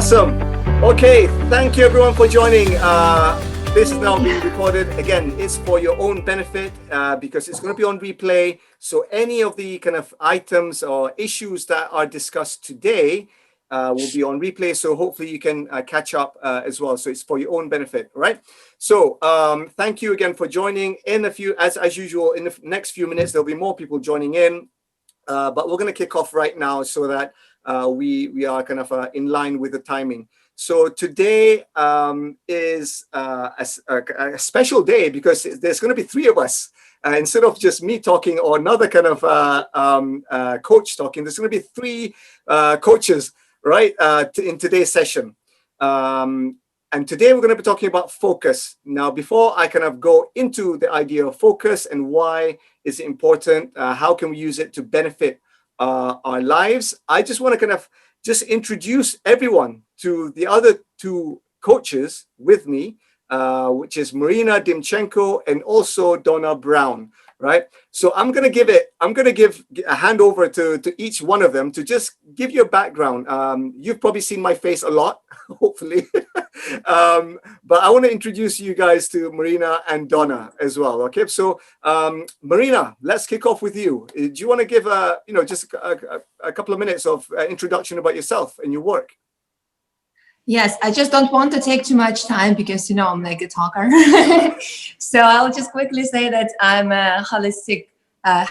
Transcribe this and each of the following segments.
Awesome. Okay, thank you everyone for joining. This is now being recorded. Again, it's for your own benefit because it's going to be on replay. So any of the kind of items or issues that are discussed today will be on replay. So hopefully you can catch up as well. So it's for your own benefit, right? So thank you again for joining. In a few, as usual, in the next few minutes, there'll be more people joining in. But we're going to kick off right now so that we are kind of in line with the timing. So today is a special day because there's going to be three of us. Instead of just me talking or another kind of coach talking, there's going to be three coaches, right, in today's session. And today we're going to be talking about focus. Now, before I kind of go into the idea of focus and why is it important, how can we use it to benefit our lives, I just want to kind of just introduce everyone to the other two coaches with me, which is Marina, Dymchenko, and also Donna Brown, right? So I'm going to give a handover to each one of them to just give you a background. You've probably seen my face a lot, hopefully. But I want to introduce you guys to Marina and Donna as well. Okay, so Marina, let's kick off with you. Do you want to give just a couple of minutes of introduction about yourself and your work? Yes, I just don't want to take too much time because, I'm like a talker. So I'll just quickly say that I'm a holistic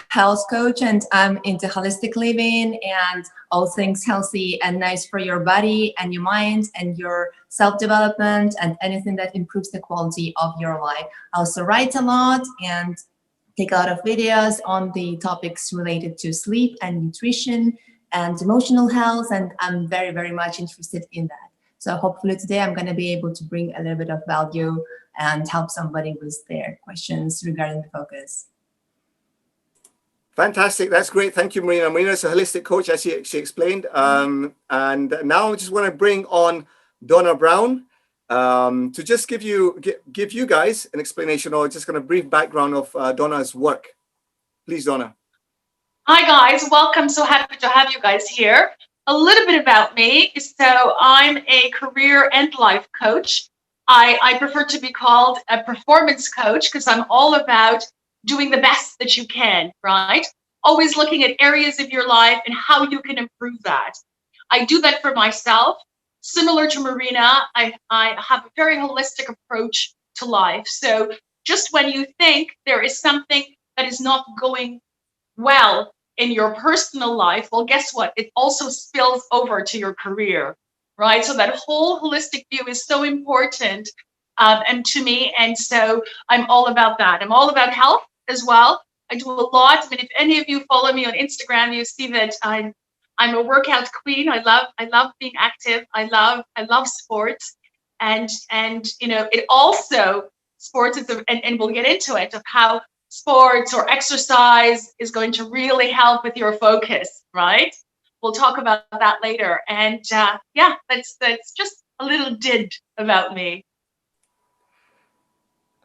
health coach, and I'm into holistic living and all things healthy and nice for your body and your mind and your self-development and anything that improves the quality of your life. I also write a lot and take a lot of videos on the topics related to sleep and nutrition and emotional health, and I'm very, very much interested in that. So hopefully today I'm going to be able to bring a little bit of value and help somebody with their questions regarding the focus. Fantastic. That's great. Thank you, Marina. Marina is a holistic coach, as she explained. And now I just want to bring on Donna Brown to just give you guys an explanation or just kind of brief background of Donna's work. Please, Donna. Hi, guys. Welcome. So happy to have you guys here. A little bit about me. So I'm a career and life coach. I prefer to be called a performance coach because I'm all about doing the best that you can, right? Always looking at areas of your life and how you can improve that. I do that for myself. Similar to Marina, I have a very holistic approach to life. So just when you think there is something that is not going well in your personal life, well, guess what? It also spills over to your career, right? So that whole holistic view is so important and to me. And so I'm all about that. I'm all about health as well. I do a lot. I mean, if any of you follow me on Instagram, you see that I'm a workout queen. I love being active. I love sports. And it also sports is and we'll get into it of how sports or exercise is going to really help with your focus, right? We'll talk about that later. And that's just a little did about me.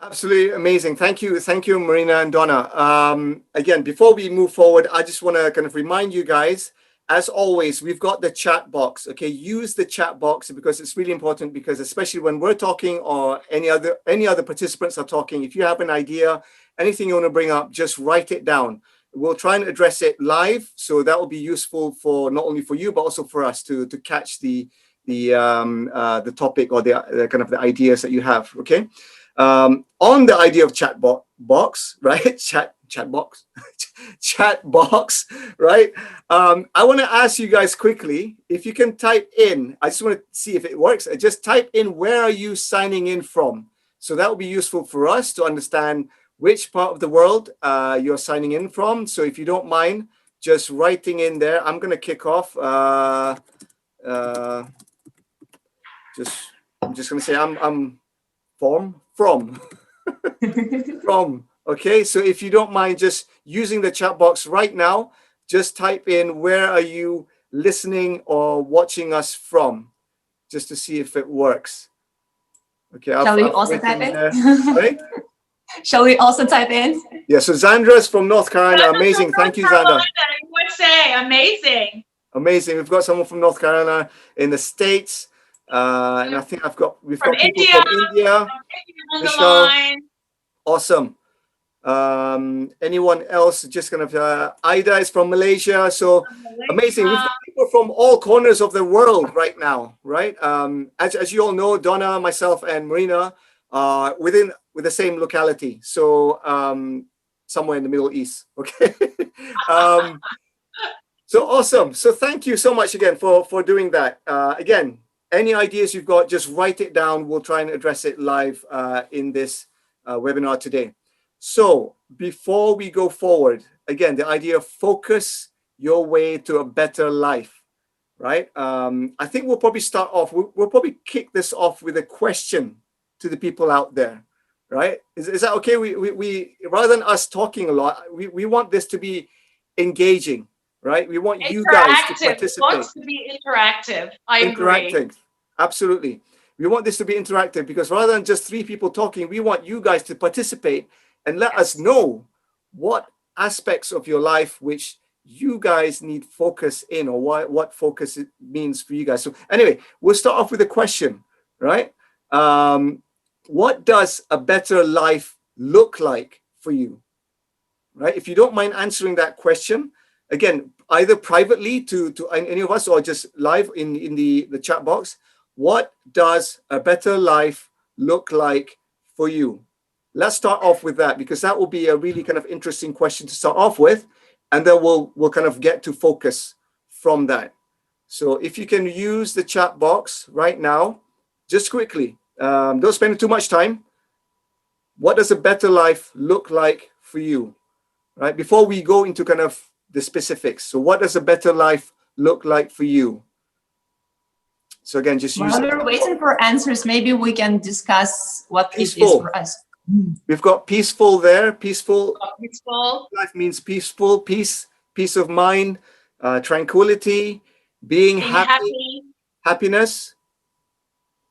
Absolutely amazing. Thank you, Marina and Donna. Again, before we move forward, I just want to kind of remind you guys, as always, we've got the chat box. Okay, use the chat box because it's really important. Because especially when we're talking or any other participants are talking, if you have an idea, anything you want to bring up, just write it down. We'll try and address it live, so that will be useful for not only for you but also for us to catch the topic or the kind of the ideas that you have. Okay. On the idea of chat box, right? Chat box, right? I want to ask you guys quickly if you can type in. I just want to see if it works. Just type in where are you signing in from. So that will be useful for us to understand which part of the world you're signing in from. So if you don't mind just writing in there, I'm going to kick off. I'm just going to say I'm from. From. Okay, so if you don't mind just using the chat box right now, just type in where are you listening or watching us from, just to see if it works. Okay. Shall we also type in? Right? Shall we also type in? Yeah, so Zandra's from North Carolina. Amazing. Thank you, Zandra. Amazing. Amazing. We've got someone from North Carolina in the States. And I think we've From got people India, from India. on the Michelle, line. awesome. Anyone else? Just kind of Ida is from Malaysia, so amazing. We've got people from all corners of the world right now, right? As you all know, Donna, myself, and Marina are with the same locality, so somewhere in the Middle East. Okay. So awesome. So thank you so much again for doing that. Again, any ideas you've got, just write it down. We'll try and address it live in this webinar today. So before we go forward, again, the idea of focus your way to a better life, right? I think we'll probably start off, we'll probably kick this off with a question to the people out there, right? Is that okay? We rather than us talking a lot, we want this to be engaging, right? We want you guys to participate. It wants to be interactive. I agree. Absolutely. We want this to be interactive because rather than just 3 people talking, we want you guys to participate and let us know what aspects of your life which you guys need focus in, or what focus it means for you guys. So anyway, we'll start off with a question, right? What does a better life look like for you? Right? If you don't mind answering that question, again, either privately to any of us or just live in the chat box, what does a better life look like for you? Let's start off with that, because that will be a really kind of interesting question to start off with, and then we'll kind of get to focus from that. So if you can use the chat box right now, just quickly, don't spend too much time. What does a better life look like for you? Right? Before we go into kind of the specifics. So what does a better life look like for you? So again, just use While we're waiting for answers, maybe we can discuss what peaceful. It is for us. We've got peaceful there. Peaceful. Peaceful. Life means peaceful, peace of mind, tranquility, being happy, happiness.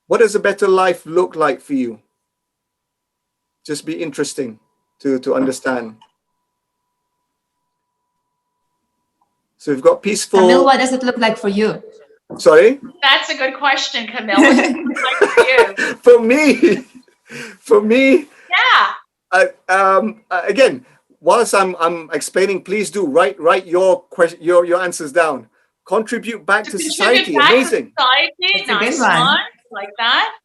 What does a better life look like for you? Just be interesting to understand. So we've got peaceful. Kamil, what does it look like for you? Sorry? That's a good question, Kamil. What does it look like for you? For me. Yeah. Again, whilst I'm explaining, please do write your answers down. Contribute back to society. Amazing. Nice one. Like that.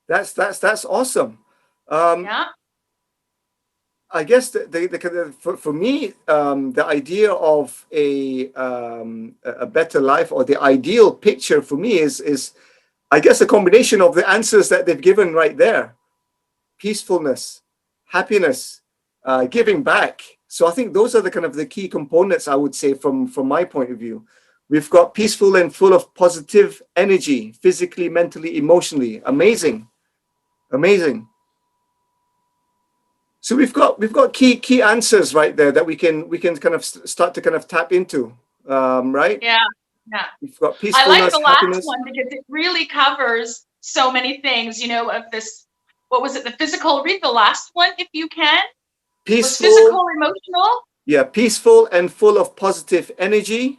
That's awesome. Yeah. I guess for me, the idea of a better life, or the ideal picture for me is I guess a combination of the answers that they've given right there: peacefulness, happiness, giving back. So I think those are the kind of the key components, I would say, from my point of view. We've got peaceful and full of positive energy, physically, mentally, emotionally. Amazing. So we've got key answers right there that we can kind of start to kind of tap into, right? Yeah. We've got peacefulness, I like the happiness. last one because it really covers so many things. You know, of this. What was it? The physical. Read the last one if you can. Peaceful, physical, emotional. Yeah, peaceful and full of positive energy.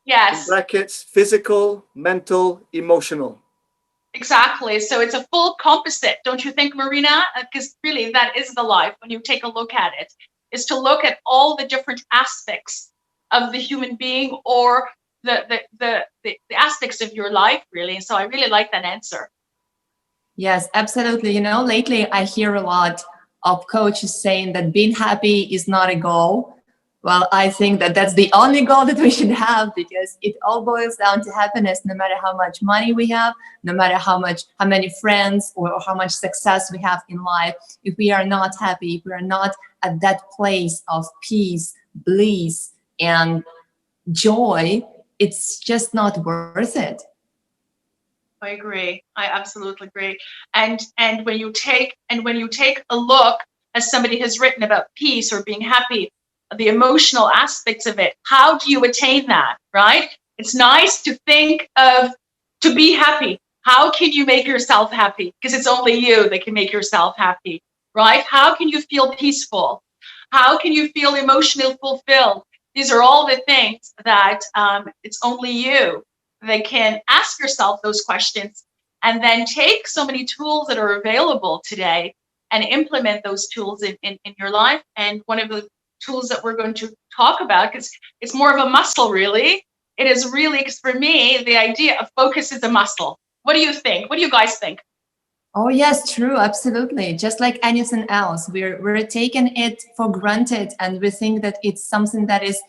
Yes. In brackets, physical, mental, emotional. Exactly. So it's a full composite, don't you think, Marina? Because really, that is the life when you take a look at it, is to look at all the different aspects of the human being, or the aspects of your life, really. So I really like that answer. Yes, absolutely. You know, lately I hear a lot of coaches saying that being happy is not a goal. Well, I think that that's the only goal that we should have, because it all boils down to happiness. No matter how much money we have, no matter how many friends or how much success we have in life, if we are not happy, if we are not at that place of peace, bliss, and joy, it's just not worth it. I agree. I absolutely agree. And when you take a look, as somebody has written about peace or being happy, the emotional aspects of it, how do you attain that, right? It's nice to think of, to be happy. How can you make yourself happy? Because it's only you that can make yourself happy, right? How can you feel peaceful? How can you feel emotionally fulfilled? These are all the things that it's only you they can ask yourself those questions and then take so many tools that are available today and implement those tools in your life. And one of the tools that we're going to talk about, because it's more of a muscle, really. It is really, because for me, the idea of focus is a muscle. What do you think? What do you guys think? Oh yes, true, absolutely. Just like anything else, we're taking it for granted, and we think that it's something that is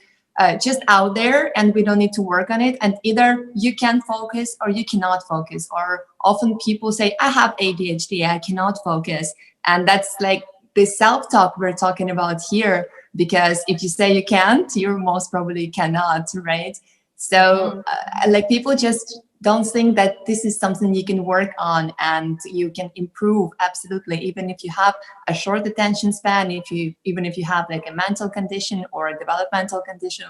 just out there, and we don't need to work on it. And either you can focus or you cannot focus. Or often people say, "I have ADHD, I cannot focus," and that's like the self-talk we're talking about here. Because if you say you can't, you most probably cannot, right? So, like people just don't think that this is something you can work on and you can improve. Absolutely, even if you have a short attention span, even if you have like a mental condition or a developmental condition,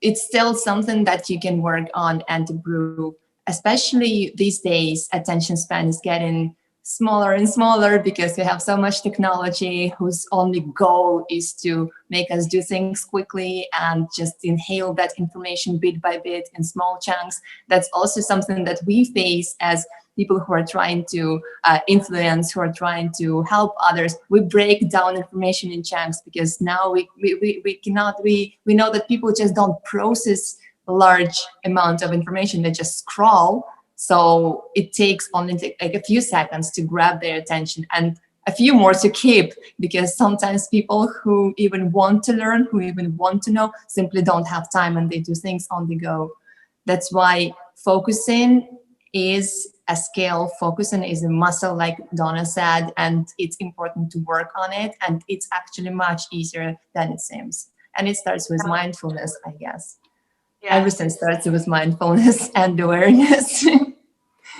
it's still something that you can work on and improve. Especially these days, attention span is getting smaller and smaller because we have so much technology whose only goal is to make us do things quickly and just inhale that information bit by bit in small chunks. That's also something that we face as people who are trying to influence, who are trying to help others. We break down information in chunks because now we know that people just don't process a large amount of information. They just scroll. So it takes only like a few seconds to grab their attention and a few more to keep, because sometimes people who even want to learn, who even want to know, simply don't have time and they do things on the go. That's why focusing is a skill. Focusing is a muscle, like Donna said, and it's important to work on it. And it's actually much easier than it seems. And it starts with mindfulness, I guess. Yeah. Everything starts with mindfulness and awareness.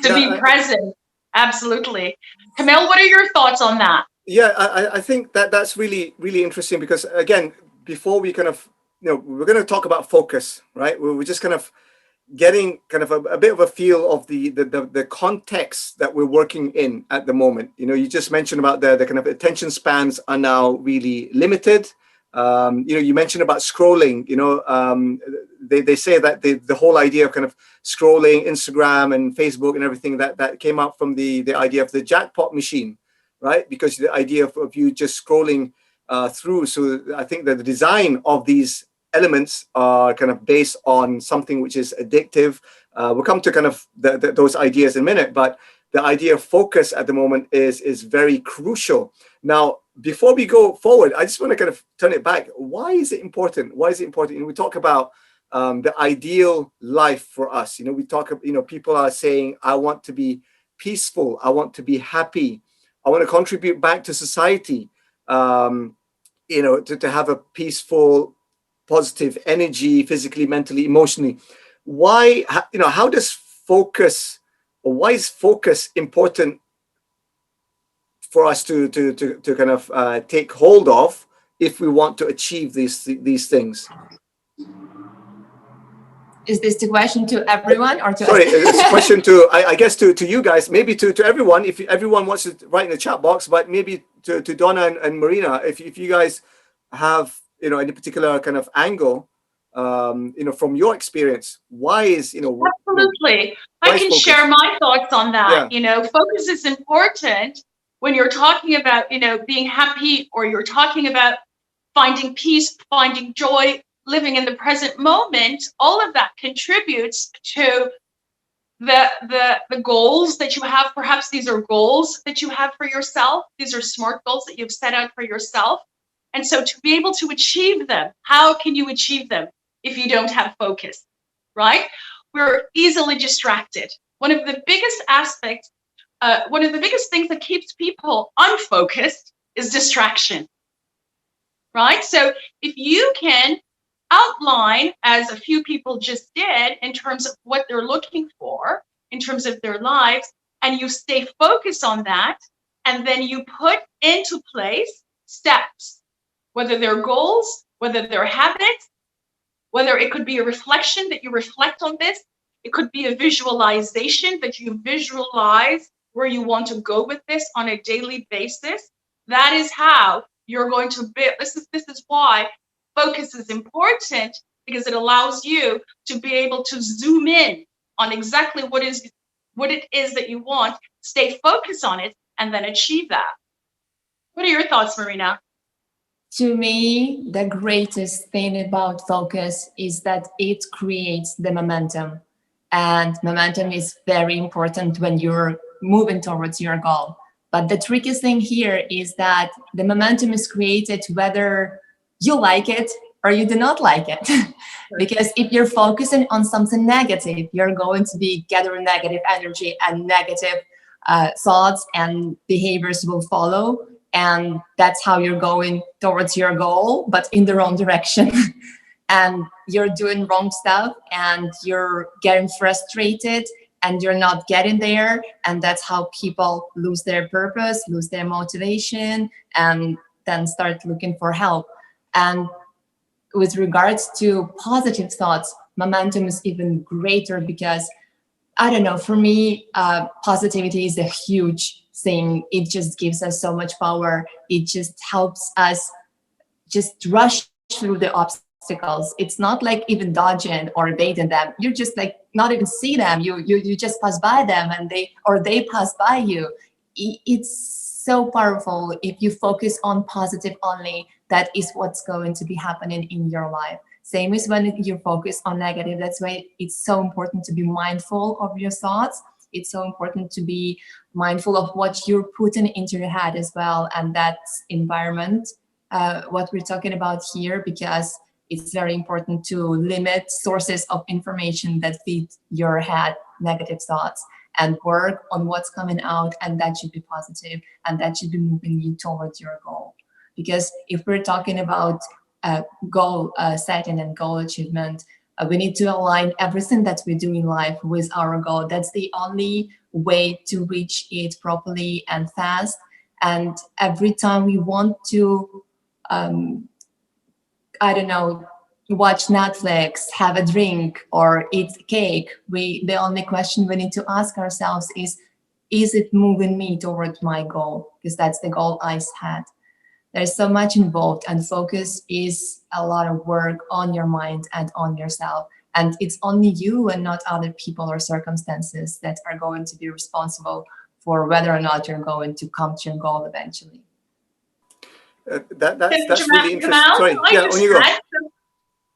To be present. Absolutely. Kamil, what are your thoughts on that? Yeah, I think that's really, really interesting because, again, before we kind of, we're going to talk about focus, right? We're just kind of getting kind of a bit of a feel of the context that we're working in at the moment. You just mentioned about the kind of attention spans are now really limited. You mentioned about scrolling. They say that the whole idea of kind of scrolling Instagram and Facebook and everything that came out from the idea of the jackpot machine, right? Because the idea of you just scrolling through. So I think that the design of these elements are kind of based on something which is addictive. We'll come to kind of those ideas in a minute, but the idea of focus at the moment is very crucial. Now, before we go forward, I just want to kind of turn it back. Why is it important? Why is it important? We talk about the ideal life for us. We talk, people are saying, I want to be peaceful. I want to be happy. I want to contribute back to society, to have a peaceful, positive energy, physically, mentally, emotionally. Why, how does focus, or why is focus important for us to kind of take hold of if we want to achieve these things? Is this the question to everyone or to Sorry, us? it's a question to, I guess, to you guys, maybe to everyone, if everyone wants to write in the chat box, but maybe to Donna and Marina, if you guys have, any particular kind of angle, from your experience, why is, Absolutely. why I is can focus? share my thoughts on that. Yeah. Focus is important when you're talking about, being happy, or you're talking about finding peace, finding joy, living in the present moment. All of that contributes to the goals that you have. Perhaps these are goals that you have for yourself. These are SMART goals that you've set out for yourself. And so to be able to achieve them, how can you achieve them if you don't have focus, right? We're easily distracted. One of the biggest aspects, one of the biggest things that keeps people unfocused is distraction, right? So if you can outline, as a few people just did, in terms of what they're looking for, in terms of their lives, and you stay focused on that, and then you put into place steps, whether they're goals, whether they're habits, whether it could be a reflection that you reflect on this, it could be a visualization that you visualize where you want to go with this on a daily basis. That is how you're going to build. This is why focus is important, because it allows you to be able to zoom in on exactly what it is that you want, stay focused on it, and then achieve that. What are your thoughts, Marina? To me, the greatest thing about focus is that it creates the momentum. And momentum is very important when you're moving towards your goal. But the trickiest thing here is that the momentum is created whether you like it or you do not like it. Because if you're focusing on something negative, you're going to be gathering negative energy, and negative thoughts and behaviors will follow. And that's how you're going towards your goal, but in the wrong direction. And you're doing wrong stuff, and you're getting frustrated, and you're not getting there. And that's how people lose their purpose, lose their motivation, and then start looking for help. And with regards to positive thoughts, momentum is even greater because, I don't know, for me, positivity is a huge thing. It just gives us so much power. It just helps us just rush through the obstacles. It's not like even dodging or evading them. You just like not even see them. You just pass by them, and they pass by you. It's so powerful. If you focus on positive only, that is what's going to be happening in your life. Same as when you focus on negative. That's why it's so important to be mindful of your thoughts. It's so important to be mindful of what you're putting into your head as well. And that's environment, what we're talking about here, because it's very important to limit sources of information that feed your head negative thoughts, and work on what's coming out, and that should be positive, and that should be moving you towards your goal. Because if we're talking about goal setting and goal achievement, we need to align everything that we do in life with our goal. That's the only way to reach it properly and fast. And every time we want to, I don't know, watch Netflix, have a drink, or eat cake, the only question we need to ask ourselves is it moving me towards my goal? Because that's the goal I had. There's so much involved, and focus is a lot of work on your mind and on yourself. And it's only you and not other people or circumstances that are going to be responsible for whether or not you're going to come to your goal eventually. That's really interesting. Sorry, yeah, on you go.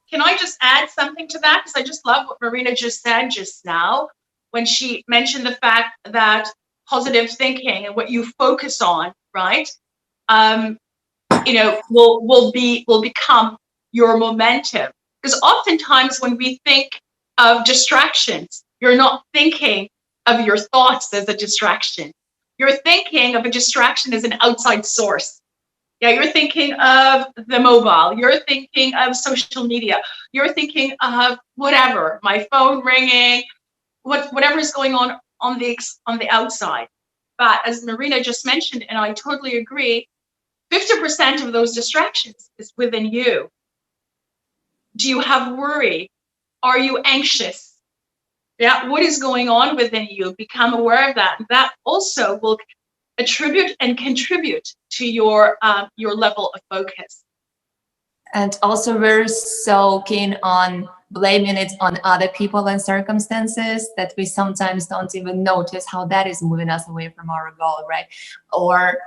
Can I just add something to that? Because I just love what Marina just said just now, when she mentioned the fact that positive thinking and what you focus on, right, will become your momentum. Because oftentimes when we think of distractions, you're not thinking of your thoughts as a distraction. You're thinking of a distraction as an outside source. Yeah, you're thinking of the mobile, you're thinking of social media, you're thinking of whatever, my phone ringing, whatever is going on the outside. But as Marina just mentioned, and I totally agree, 50% of those distractions is within you. Do you have worry? Are you anxious? Yeah, what is going on within you? Become aware of that. That also will attribute and contribute to your level of focus. And also, we're so keen on blaming it on other people and circumstances that we sometimes don't even notice how that is moving us away from our goal, right? Or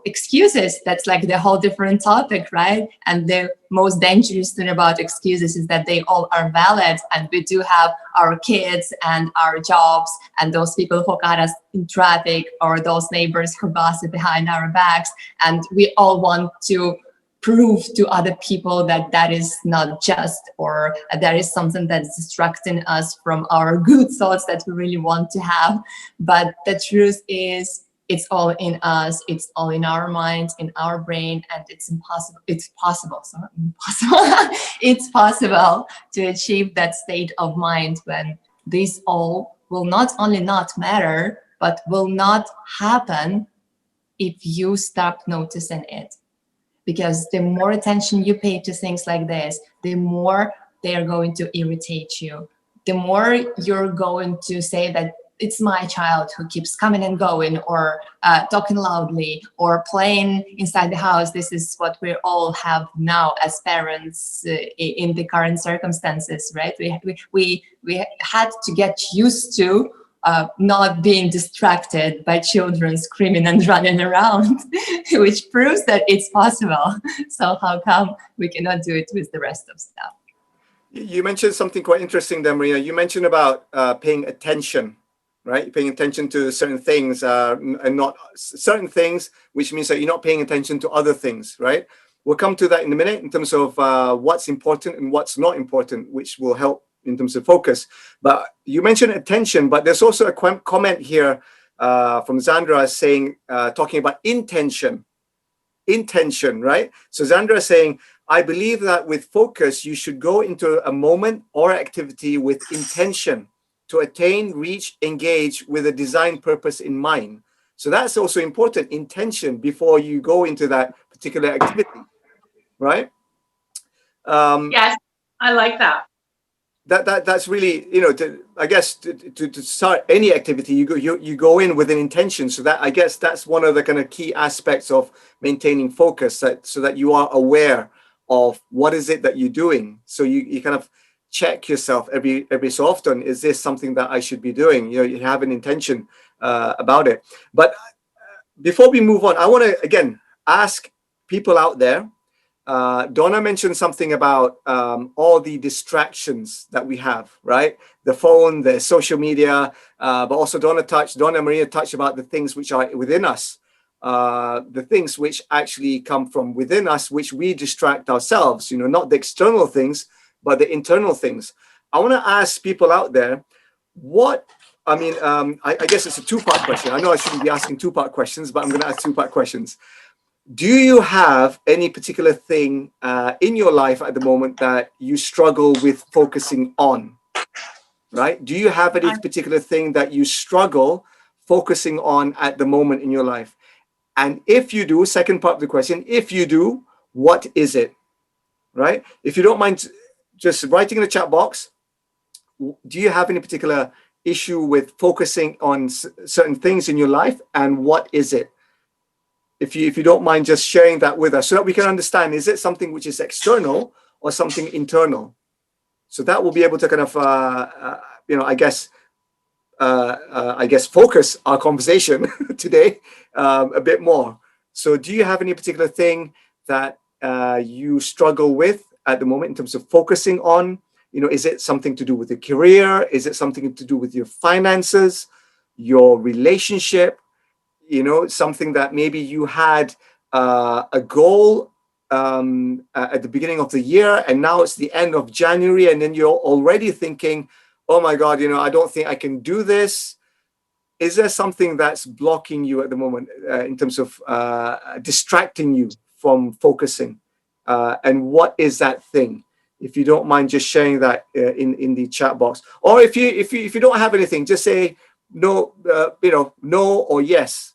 excuses, that's like the whole different topic, right? And the most dangerous thing about excuses is that they all are valid, and we do have our kids and our jobs and those people who got us in traffic, or those neighbors who gossip behind our backs, and we all want to prove to other people that that is not just, or that is something that's distracting us from our good thoughts that we really want to have. But the truth is, it's all in us, it's all in our mind, in our brain, and it's possible to achieve that state of mind when this all will not only not matter, but will not happen if you stop noticing it. Because the more attention you pay to things like this, the more they are going to irritate you. The more you're going to say that it's my child who keeps coming and going, or talking loudly, or playing inside the house. This is what we all have now as parents in the current circumstances, right? We had to get used to not being distracted by children screaming and running around, which proves that it's possible. So how come we cannot do it with the rest of stuff? You mentioned something quite interesting there, Marina. You mentioned about paying attention, right? Paying attention to certain things and not certain things, which means that you're not paying attention to other things, right? We'll come to that in a minute in terms of what's important and what's not important, which will help in terms of focus. But you mentioned attention, but there's also a comment here from Zandra saying, talking about intention, right? So Zandra is saying, I believe that with focus, you should go into a moment or activity with intention to attain, reach, engage with a design purpose in mind. So that's also important, intention, before you go into that particular activity, right? Yes, I like that. That's really, you know, I guess to start any activity, you go in with an intention. So that, I guess, that's one of the kind of key aspects of maintaining focus, so that you are aware of what is it that you're doing. So you kind of check yourself every so often. Is this something that I should be doing? You know, you have an intention about it. But before we move on, I want to again ask people out there. Donna mentioned something about all the distractions that we have, right? The phone, the social media, but also Donna and Maria touched about the things which are within us, the things which actually come from within us, which we distract ourselves, you know, not the external things, but the internal things. I want to ask people out there, I guess it's a two-part question. I know I shouldn't be asking two-part questions, but I'm going to ask two-part questions. Do you have any particular thing in your life at the moment that you struggle with focusing on, right? Do you have any particular thing that you struggle focusing on at the moment in your life? And if you do, second part of the question, if you do, what is it, right? If you don't mind just writing in the chat box, do you have any particular issue with focusing on certain things in your life, and what is it? If you don't mind just sharing that with us so that we can understand, is it something which is external or something internal? So that will be able to kind of, I guess focus our conversation today a bit more. So do you have any particular thing that you struggle with at the moment in terms of focusing on? You know, is it something to do with your career? Is it something to do with your finances, your relationship? You know, something that maybe you had a goal at the beginning of the year, and now it's the end of January, and then you're already thinking, oh my God, you know, I don't think I can do this. Is there something that's blocking you at the moment in terms of distracting you from focusing? And what is that thing? If you don't mind just sharing that in the chat box, or if you don't have anything, just say no, no or yes.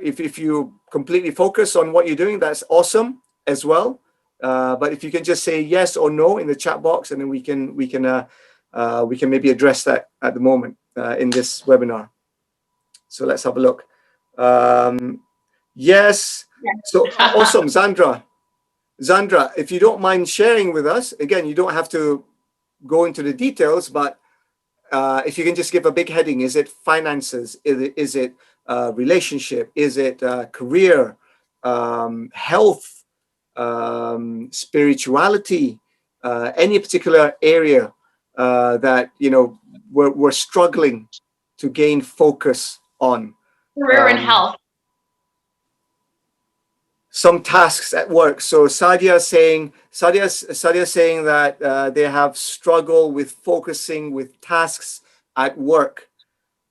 If you completely focus on what you're doing, that's awesome as well. But if you can just say yes or no in the chat box, and then we can maybe address that at the moment in this webinar. So let's have a look. Yes. So awesome, Zandra, if you don't mind sharing with us, again, you don't have to go into the details, but if you can just give a big heading. Is it finances? Is it relationship? Is it career, health, spirituality, any particular area that, you know, we're struggling to gain focus on? Career and health. Some tasks at work. So Sadia's saying that they have struggled with focusing with tasks at work.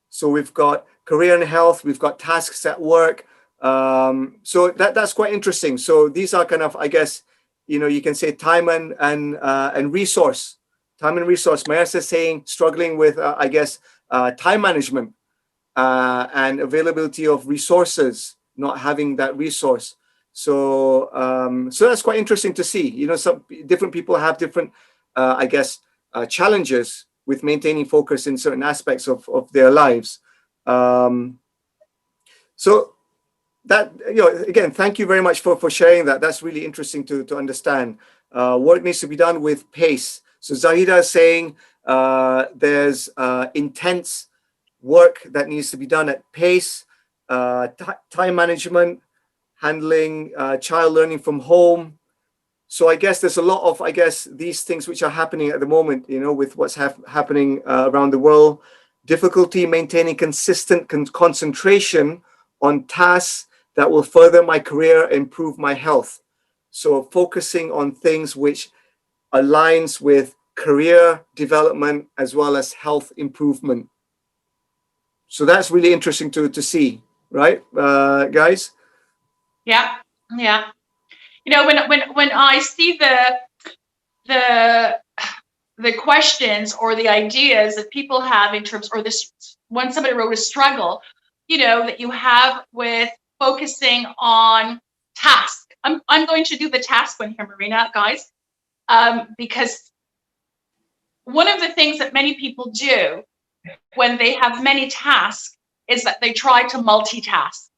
So we've got career and health, we've got tasks at work. So that's quite interesting. So these are kind of, I guess, you know, you can say time and resource. Time and resource. Mayasa is saying struggling with, I guess, time management and availability of resources, not having that resource. So so that's quite interesting to see. You know, some different people have different, I guess, challenges with maintaining focus in certain aspects of their lives. So that, again, thank you very much for sharing that. That's really interesting to understand. Work needs to be done with pace. So Zahida is saying there's intense work that needs to be done at pace, time management, handling child learning from home. So I guess there's a lot of, these things which are happening at the moment, with what's happening around the world. Difficulty maintaining consistent concentration on tasks that will further my career, improve my health. So focusing on things which aligns with career development as well as health improvement. So that's really interesting to see, right, guys? Yeah. When I see the questions or the ideas that people have in terms, or this, when somebody wrote a struggle, that you have with focusing on task. I'm going to do the task one here, Marina, guys, because one of the things that many people do when they have many tasks is that they try to multitask.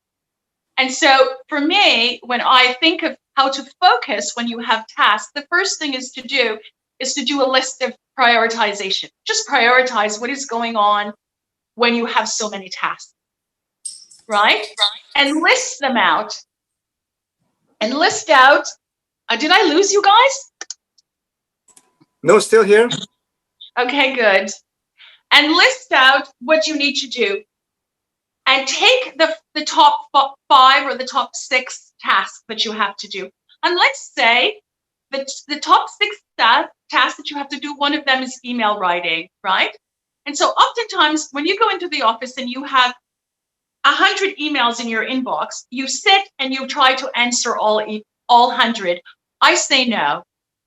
And so for me, when I think of how to focus when you have tasks, the first thing is to do a list of prioritization. Just prioritize what is going on when you have so many tasks, right? And list them out. And list out, did I lose you guys? No, still here. Okay, good. And list out what you need to do. And take the top 5 or the top 6 tasks that you have to do. And let's say that the top 6 tasks that you have to do, one of them is email writing, right? And so oftentimes when you go into the office and you have 100 emails in your inbox, you sit and you try to answer all 100. I say no,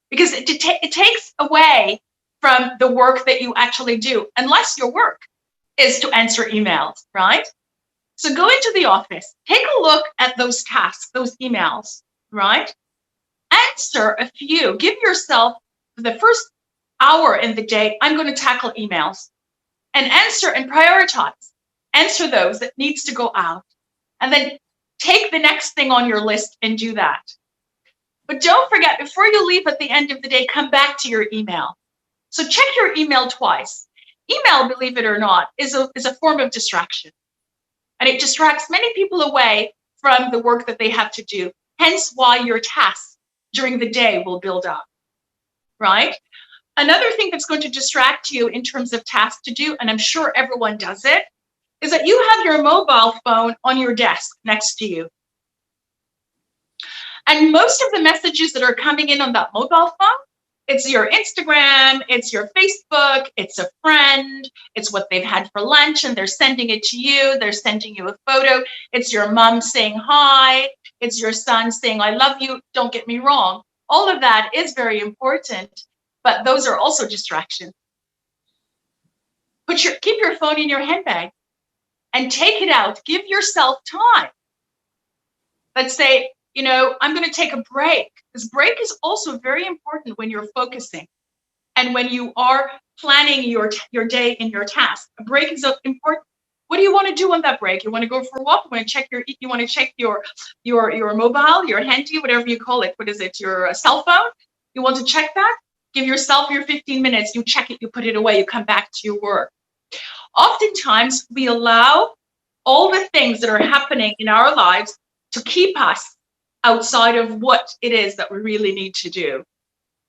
because it takes away from the work that you actually do, unless your work is to answer emails, right? So go into the office, take a look at those tasks, those emails, right? Answer a few. Give yourself the first hour in the day, I'm going to tackle emails, and answer and prioritize. Answer those that needs to go out, and then take the next thing on your list and do that. But don't forget, before you leave at the end of the day, come back to your email. So check your email twice. Email, believe it or not, is a form of distraction. And it distracts many people away from the work that they have to do. Hence why your tasks during the day will build up, right? Another thing that's going to distract you in terms of tasks to do, and I'm sure everyone does it, is that you have your mobile phone on your desk next to you. And most of the messages that are coming in on that mobile phone, it's your Instagram, it's your Facebook, it's a friend, it's what they've had for lunch and they're sending it to you, they're sending you a photo, it's your mom saying hi, it's your son saying I love you. Don't get me wrong, all of that is very important, but those are also distractions. Keep your phone in your handbag and take it out. Give yourself time. Let's say, I'm going to take a break. This break is also very important when you're focusing and when you are planning your day in your task. A break is important. What do you want to do on that break? You want to go for a walk? You want to check your mobile, your handy, whatever you call it. What is it? Your cell phone? You want to check that? Give yourself your 15 minutes. You check it, you put it away, you come back to your work. Oftentimes we allow all the things that are happening in our lives to keep us outside of what it is that we really need to do.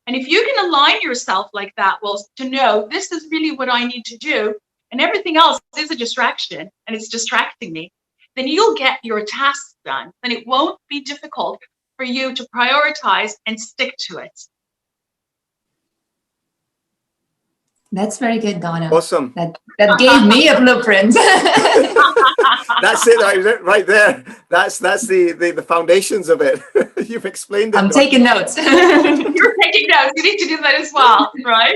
And if you can align yourself like that, well, to know this is really what I need to do, and everything else is a distraction and it's distracting me, then you'll get your tasks done. Then it won't be difficult for you to prioritize and stick to it. That's very good, Donna. Awesome. That gave me a blueprint. That's it right there. That's the foundations of it. You've explained it. I'm taking notes. You're taking notes. You need to do that as well, right?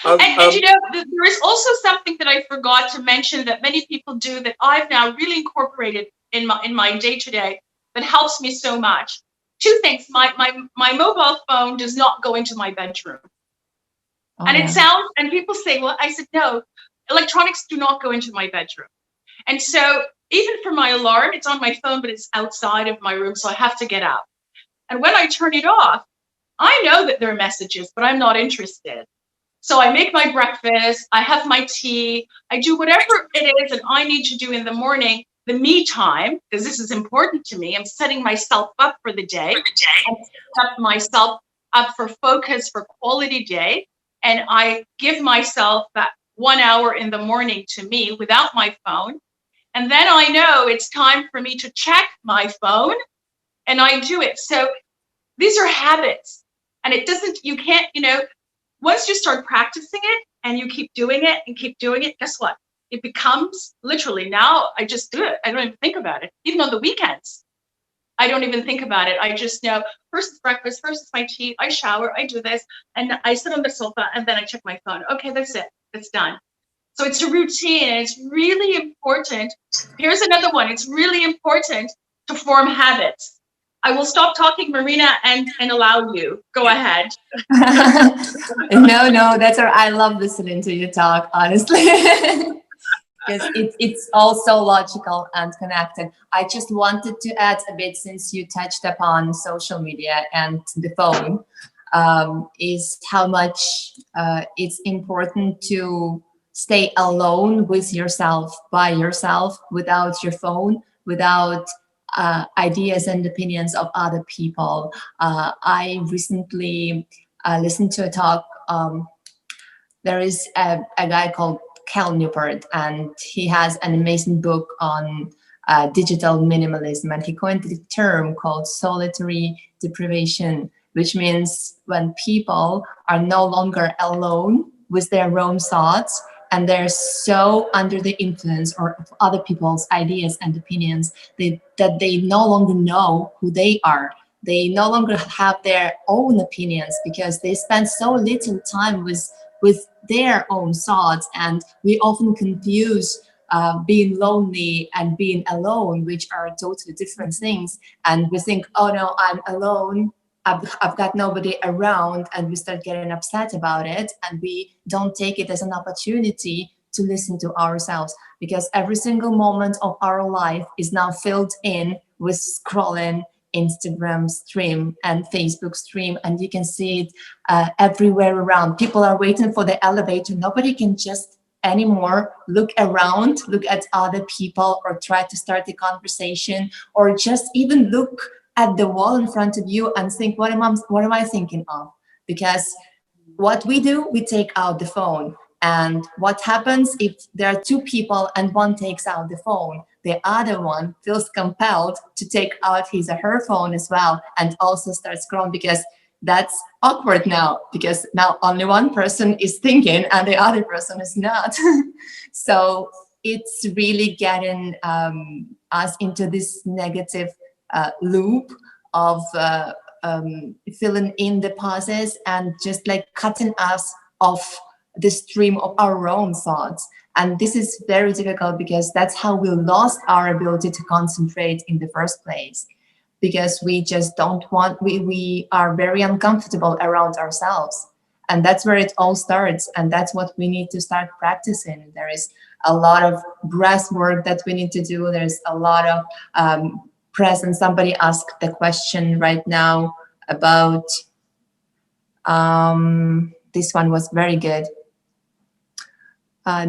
And there is also something that I forgot to mention that many people do that I've now really incorporated in my day-to-day that helps me so much. 2 things. My mobile phone does not go into my bedroom. Oh, And yeah. it sounds, and people say, well, I said, no, electronics do not go into my bedroom. And so even for my alarm, it's on my phone, but it's outside of my room. So I have to get up. And when I turn it off, I know that there are messages, but I'm not interested. So I make my breakfast, I have my tea, I do whatever it is that I need to do in the morning, the me time, because this is important to me. I'm setting myself up for the day. I'm setting up myself up for focus, for quality day. And I give myself that 1 hour in the morning to me without my phone. And then I know it's time for me to check my phone, and I do it. So these are habits. And it doesn't, you can't, once you start practicing it and you keep doing it, guess what? It becomes literally, now I just do it. I don't even think about it. Even on the weekends, I don't even think about it. I just know first is breakfast, first is my tea, I shower, I do this, and I sit on the sofa and then I check my phone. Okay, that's it. It's done. So it's a routine, and it's really important. Here's another one. It's really important to form habits. I will stop talking, Marina, and allow you. Go ahead. No, that's all right. I love listening to you talk, honestly. Because it's also logical and connected. I just wanted to add a bit, since you touched upon social media and the phone, is how much it's important to stay alone with yourself, by yourself, without your phone, without ideas and opinions of other people. I recently listened to a talk. There is a guy called Cal Newport, and he has an amazing book on digital minimalism, and he coined the term called solitary deprivation, which means when people are no longer alone with their own thoughts, and they're so under the influence of other people's ideas and opinions that they no longer know who they are. They no longer have their own opinions because they spend so little time with their own thoughts. And we often confuse being lonely and being alone, which are totally different things. And we think, oh no, I'm alone, I've got nobody around, and we start getting upset about it, and we don't take it as an opportunity to listen to ourselves, because every single moment of our life is now filled in with scrolling Instagram stream and Facebook stream, and you can see it everywhere around. People are waiting for the elevator. Nobody can just anymore look around, look at other people, or try to start a conversation, or just even look at the wall in front of you and think, what am I thinking of? Because what we do, we take out the phone. And what happens if there are two people and one takes out the phone? The other one feels compelled to take out his or her phone as well and also start scrolling, because that's awkward now, because now only one person is thinking and the other person is not. So it's really getting us into this negative loop of filling in the pauses and just like cutting us off the stream of our own thoughts. And this is very difficult, because that's how we lost our ability to concentrate in the first place, because we just don't want, we are very uncomfortable around ourselves. And that's where it all starts. And that's what we need to start practicing. There is a lot of breath work that we need to do. There's a lot of presence. Somebody asked the question right now about, this one was very good.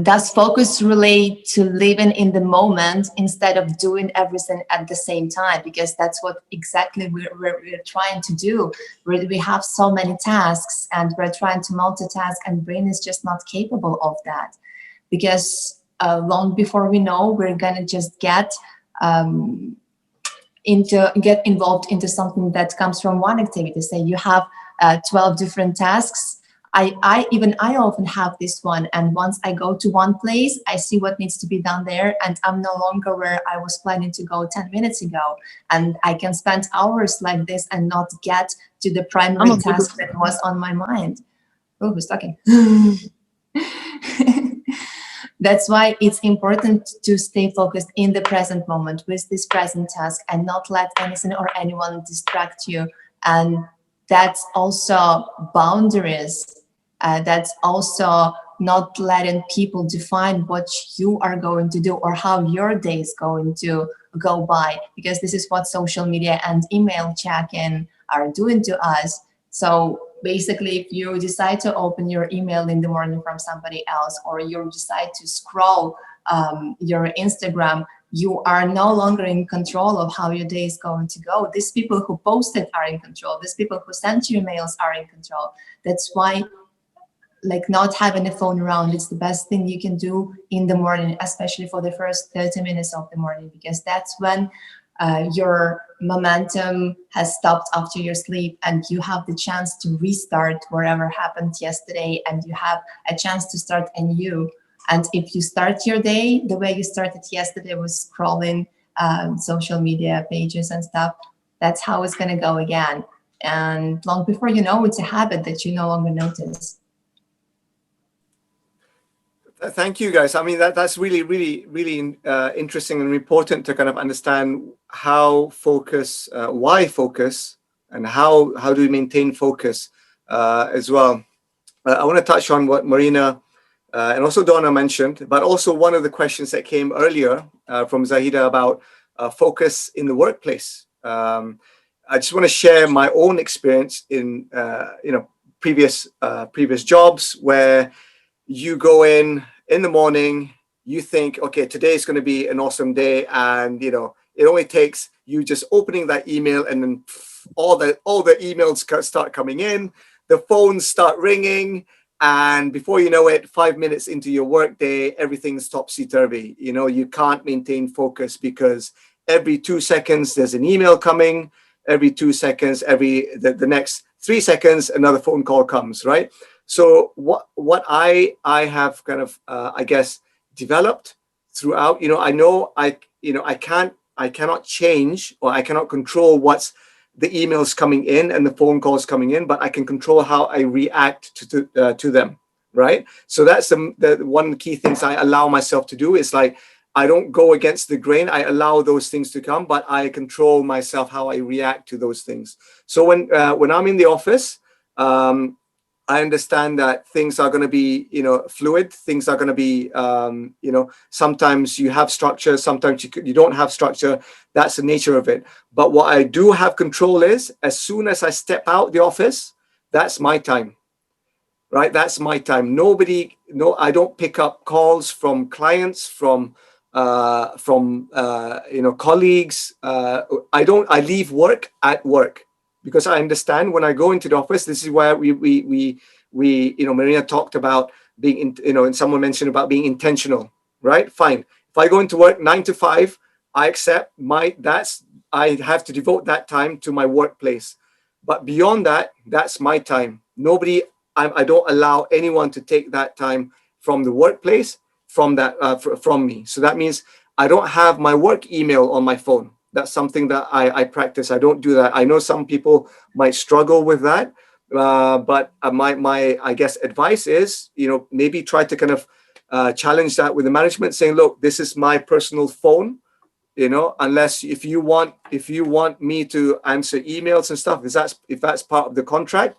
Does focus relate to living in the moment instead of doing everything at the same time? Because that's what exactly we're trying to do. We have so many tasks and we're trying to multitask, and brain is just not capable of that. Because long before we know, we're gonna just get involved into something that comes from one activity. Say you have 12 different tasks. I often have this one, and once I go to one place, I see what needs to be done there, and I'm no longer where I was planning to go 10 minutes ago, and I can spend hours like this and not get to the primary task that was on my mind. Oh, who's talking? That's why it's important to stay focused in the present moment with this present task and not let anything or anyone distract you. And that's also boundaries. That's also not letting people define what you are going to do or how your day is going to go by, because this is what social media and email check-in are doing to us. So basically, if you decide to open your email in the morning from somebody else, or you decide to scroll your Instagram, you are no longer in control of how your day is going to go. These people who posted are in control. These people who sent you emails are in control. That's why, like, not having a phone around, it's the best thing you can do in the morning, especially for the first 30 minutes of the morning, because that's when your momentum has stopped after your sleep, and you have the chance to restart whatever happened yesterday, and you have a chance to start anew. And if you start your day the way you started yesterday, with scrolling social media pages and stuff, that's how it's going to go again. And long before you know, it's a habit that you no longer notice. Thank you, guys. I mean, that's really, really, really interesting and important to kind of understand how focus, why focus, and how do we maintain focus as well. I want to touch on what Marina and also Donna mentioned, but also one of the questions that came earlier from Zahida about focus in the workplace. I just want to share my own experience in previous jobs where you go in the morning, you think, okay, today is going to be an awesome day, and it only takes you just opening that email, and then all the emails start coming in, the phones start ringing, and before you know it, 5 minutes into your workday, everything's topsy-turvy. You can't maintain focus because every 2 seconds there's an email coming, every 2 seconds, the next 3 seconds another phone call comes, right? So what I have kind of I guess developed throughout, I know I cannot change, or I cannot control what's the emails coming in and the phone calls coming in, but I can control how I react to them, right? So that's the one key things I allow myself to do, is like, I don't go against the grain. I allow those things to come, but I control myself how I react to those things. So when I'm in the office, I understand that things are going to be, fluid. Things are going to be, sometimes you have structure, sometimes you don't have structure. That's the nature of it. But what I do have control is, as soon as I step out the office, that's my time, right? That's my time. I don't pick up calls from clients, from colleagues. I leave work at work. Because I understand when I go into the office, this is where we Marina talked about being, and someone mentioned about being intentional, right? Fine. If I go into work 9 to 5, I accept I have to devote that time to my workplace. But beyond that, that's my time. I don't allow anyone to take that time from the workplace, from me. So that means I don't have my work email on my phone. That's something that I practice. I don't do that. I know some people might struggle with that, but my I guess advice is, maybe try to kind of challenge that with the management, saying, look, this is my personal phone. Unless if you want me to answer emails and stuff, if that's part of the contract,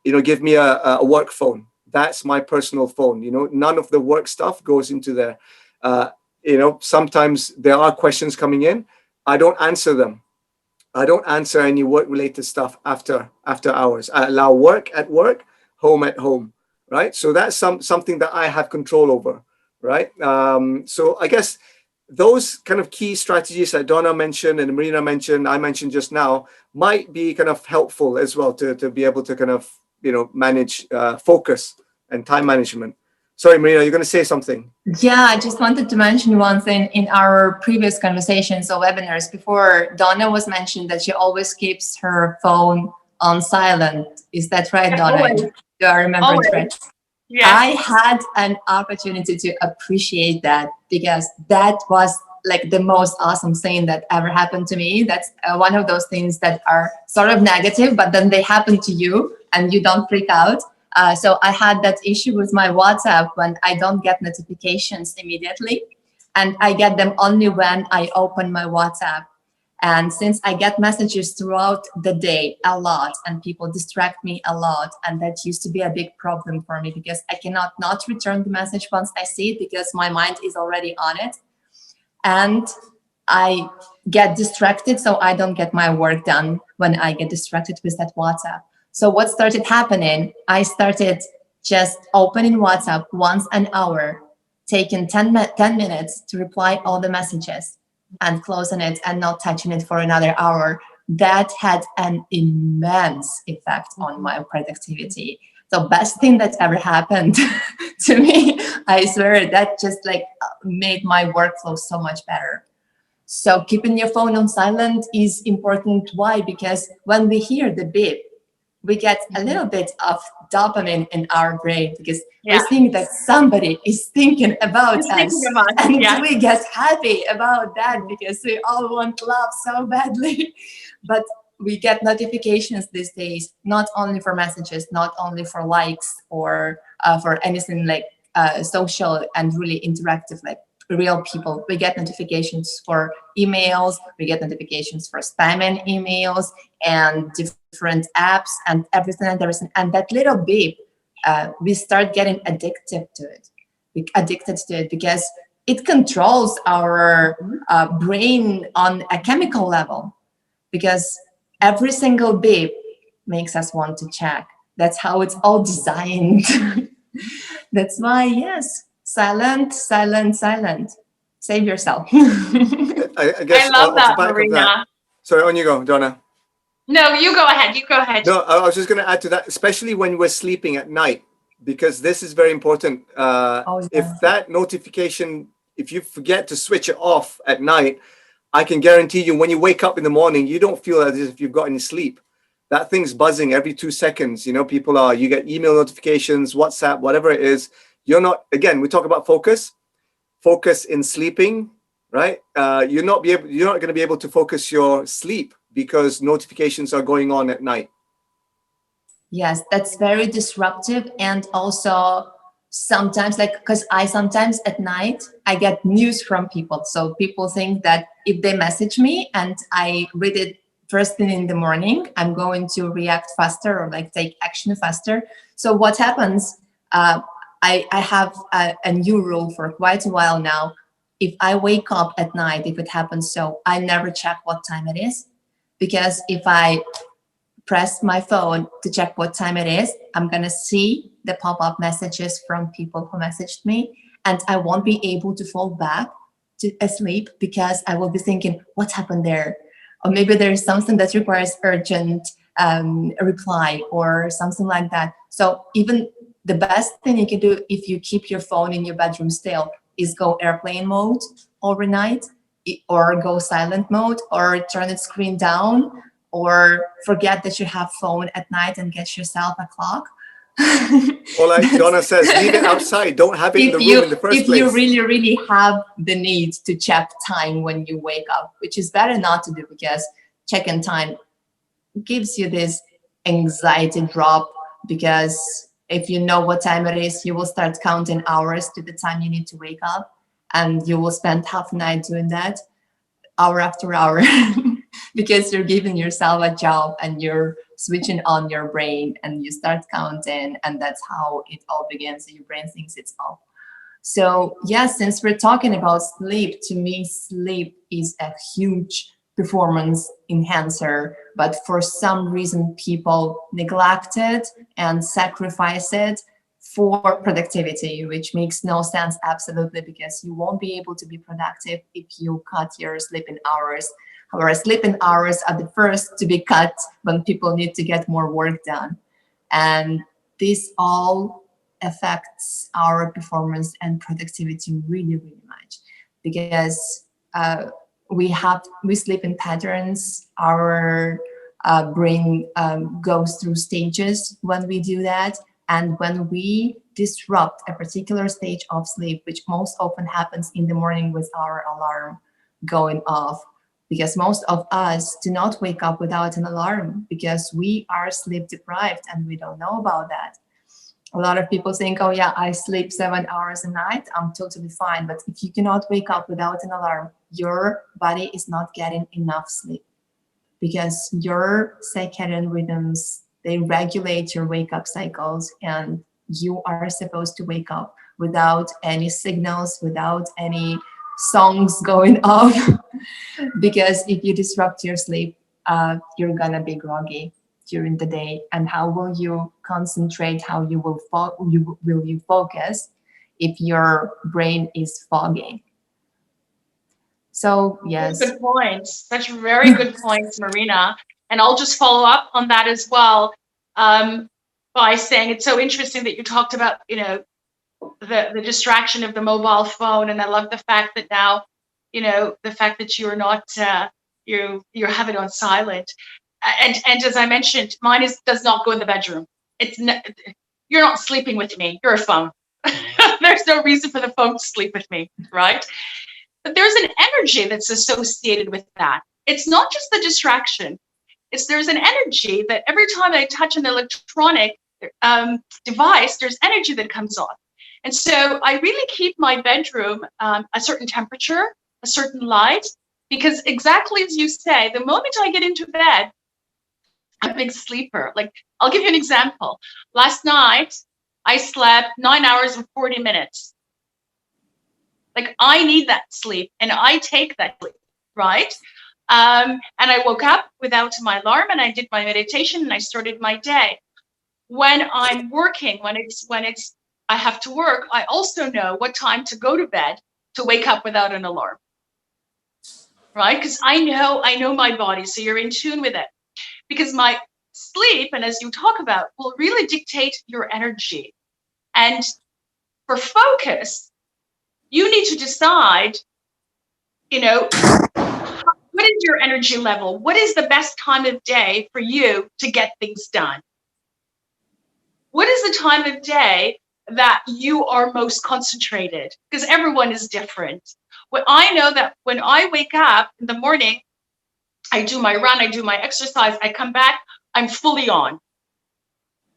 give me a work phone. That's my personal phone. None of the work stuff goes into there. Sometimes there are questions coming in. I don't answer them. I don't answer any work-related stuff after hours. I allow work at work, home at home, right? So that's something that I have control over, right? So I guess those kind of key strategies that Donna mentioned and Marina mentioned, I mentioned just now, might be kind of helpful as well to be able to kind of manage focus and time management. Sorry, Marina, you're going to say something. Yeah, I just wanted to mention one thing. In our previous conversations or webinars before, Donna was mentioned that she always keeps her phone on silent. Is that right, Donna? Always. Do I remember it right? Yes. I had an opportunity to appreciate that, because that was like the most awesome thing that ever happened to me. That's one of those things that are sort of negative, but then they happen to you and you don't freak out. So I had that issue with my WhatsApp when I don't get notifications immediately, and I get them only when I open my WhatsApp. And since I get messages throughout the day a lot and people distract me a lot, and that used to be a big problem for me because I cannot not return the message once I see it because my mind is already on it. And I get distracted, so I don't get my work done when I get distracted with that WhatsApp. So what started happening, I started just opening WhatsApp once an hour, taking 10 minutes to reply all the messages and closing it and not touching it for another hour. That had an immense effect on my productivity. The best thing that ever happened to me, I swear, that just like made my workflow so much better. So keeping your phone on silent is important. Why? Because when we hear the beep, we get a little bit of dopamine in our brain because we think that somebody is thinking about us, and we get happy about that because we all want love so badly. But we get notifications these days, not only for messages, not only for likes or for anything like social and really interactive, like real people. We get notifications for emails, we get notifications for spamming emails and different apps and everything and everything. And that little beep, we start getting addicted to it because it controls our brain on a chemical level, because every single beep makes us want to check. That's how it's all designed. That's why, yes, silent. Save yourself. I guess I love off that, the back of Marina. that. Sorry, on you go, Donna. No, you go ahead. You go ahead. No, I was just going to add to that, especially when we're sleeping at night, because this is very important. If that notification, if you forget to switch it off at night, I can guarantee you when you wake up in the morning, you don't feel as if you've got any sleep. That thing's buzzing every 2 seconds. You know, you get email notifications, WhatsApp, whatever it is. You're not, again, we talk about focus in sleeping, right? You're not going to be able to focus your sleep because notifications are going on at night. Yes, that's very disruptive. And also sometimes, like, because I sometimes at night, I get news from people. So people think that if they message me and I read it first thing in the morning, I'm going to react faster or like take action faster. So what happens, I have a new rule for quite a while now. If I wake up at night, if it happens, so I never check what time it is, because if I press my phone to check what time it is, I'm going to see the pop-up messages from people who messaged me, and I won't be able to fall back to asleep because I will be thinking, what happened there? Or maybe there's something that requires urgent reply or something like that. So even the best thing you can do if you keep your phone in your bedroom still is go airplane mode overnight, or go silent mode, or turn the screen down, or forget that you have phone at night and get yourself a clock. Or like Donna says, leave it outside. Don't have it in the room in the first place. If you really have the need to check time when you wake up, which is better not to do, because checking time gives you this anxiety drop, because if you know what time it is, you will start counting hours to the time you need to wake up, and you will spend half the night doing that, hour after hour, because you're giving yourself a job and you're switching on your brain and you start counting, and that's how it all begins. Your brain thinks it's off. So yes, since we're talking about sleep, to me, sleep is a huge performance enhancer, but for some reason people neglect it and sacrifice it for productivity, which makes no sense, absolutely, because you won't be able to be productive if you cut your sleeping hours. However, sleeping hours are the first to be cut when people need to get more work done. And this all affects our performance and productivity really, really much, because we sleep in patterns. Our brain goes through stages when we do that. And when we disrupt a particular stage of sleep, which most often happens in the morning with our alarm going off, because most of us do not wake up without an alarm because we are sleep deprived and we don't know about that. A lot of people think, oh yeah, I sleep 7 hours a night, I'm totally fine. But if you cannot wake up without an alarm, your body is not getting enough sleep, because your circadian rhythms, they regulate your wake up cycles, and you are supposed to wake up without any signals, without any songs going off. Because if you disrupt your sleep, you're gonna be groggy during the day. And how will you concentrate? How you will will you focus if your brain is foggy? So yes. Good points. Such very good points, Marina. And I'll just follow up on that as well, by saying it's so interesting that you talked about, the distraction of the mobile phone. And I love the fact that now, the fact that you're not, you have it on silent. And as I mentioned, mine does not go in the bedroom. You're not sleeping with me. You're a phone. There's no reason for the phone to sleep with me, right? But there's an energy that's associated with that. It's not just the distraction. There's an energy that every time I touch an electronic device, there's energy that comes on. And so I really keep my bedroom a certain temperature, a certain light, because exactly as you say, the moment I get into bed, I'm a big sleeper. Like, I'll give you an example. Last night, I slept 9 hours and 40 minutes. Like, I need that sleep, and I take that sleep, right? And I woke up without my alarm, and I did my meditation, and I started my day. When I'm working, when I have to work, I also know what time to go to bed to wake up without an alarm, right? Because I know my body, so you're in tune with it. Because my sleep, and as you talk about, will really dictate your energy. And for focus, you need to decide, what is your energy level? What is the best time of day for you to get things done? What is the time of day that you are most concentrated? Because everyone is different. I know that when I wake up in the morning, I do my run, I do my exercise, I come back, I'm fully on.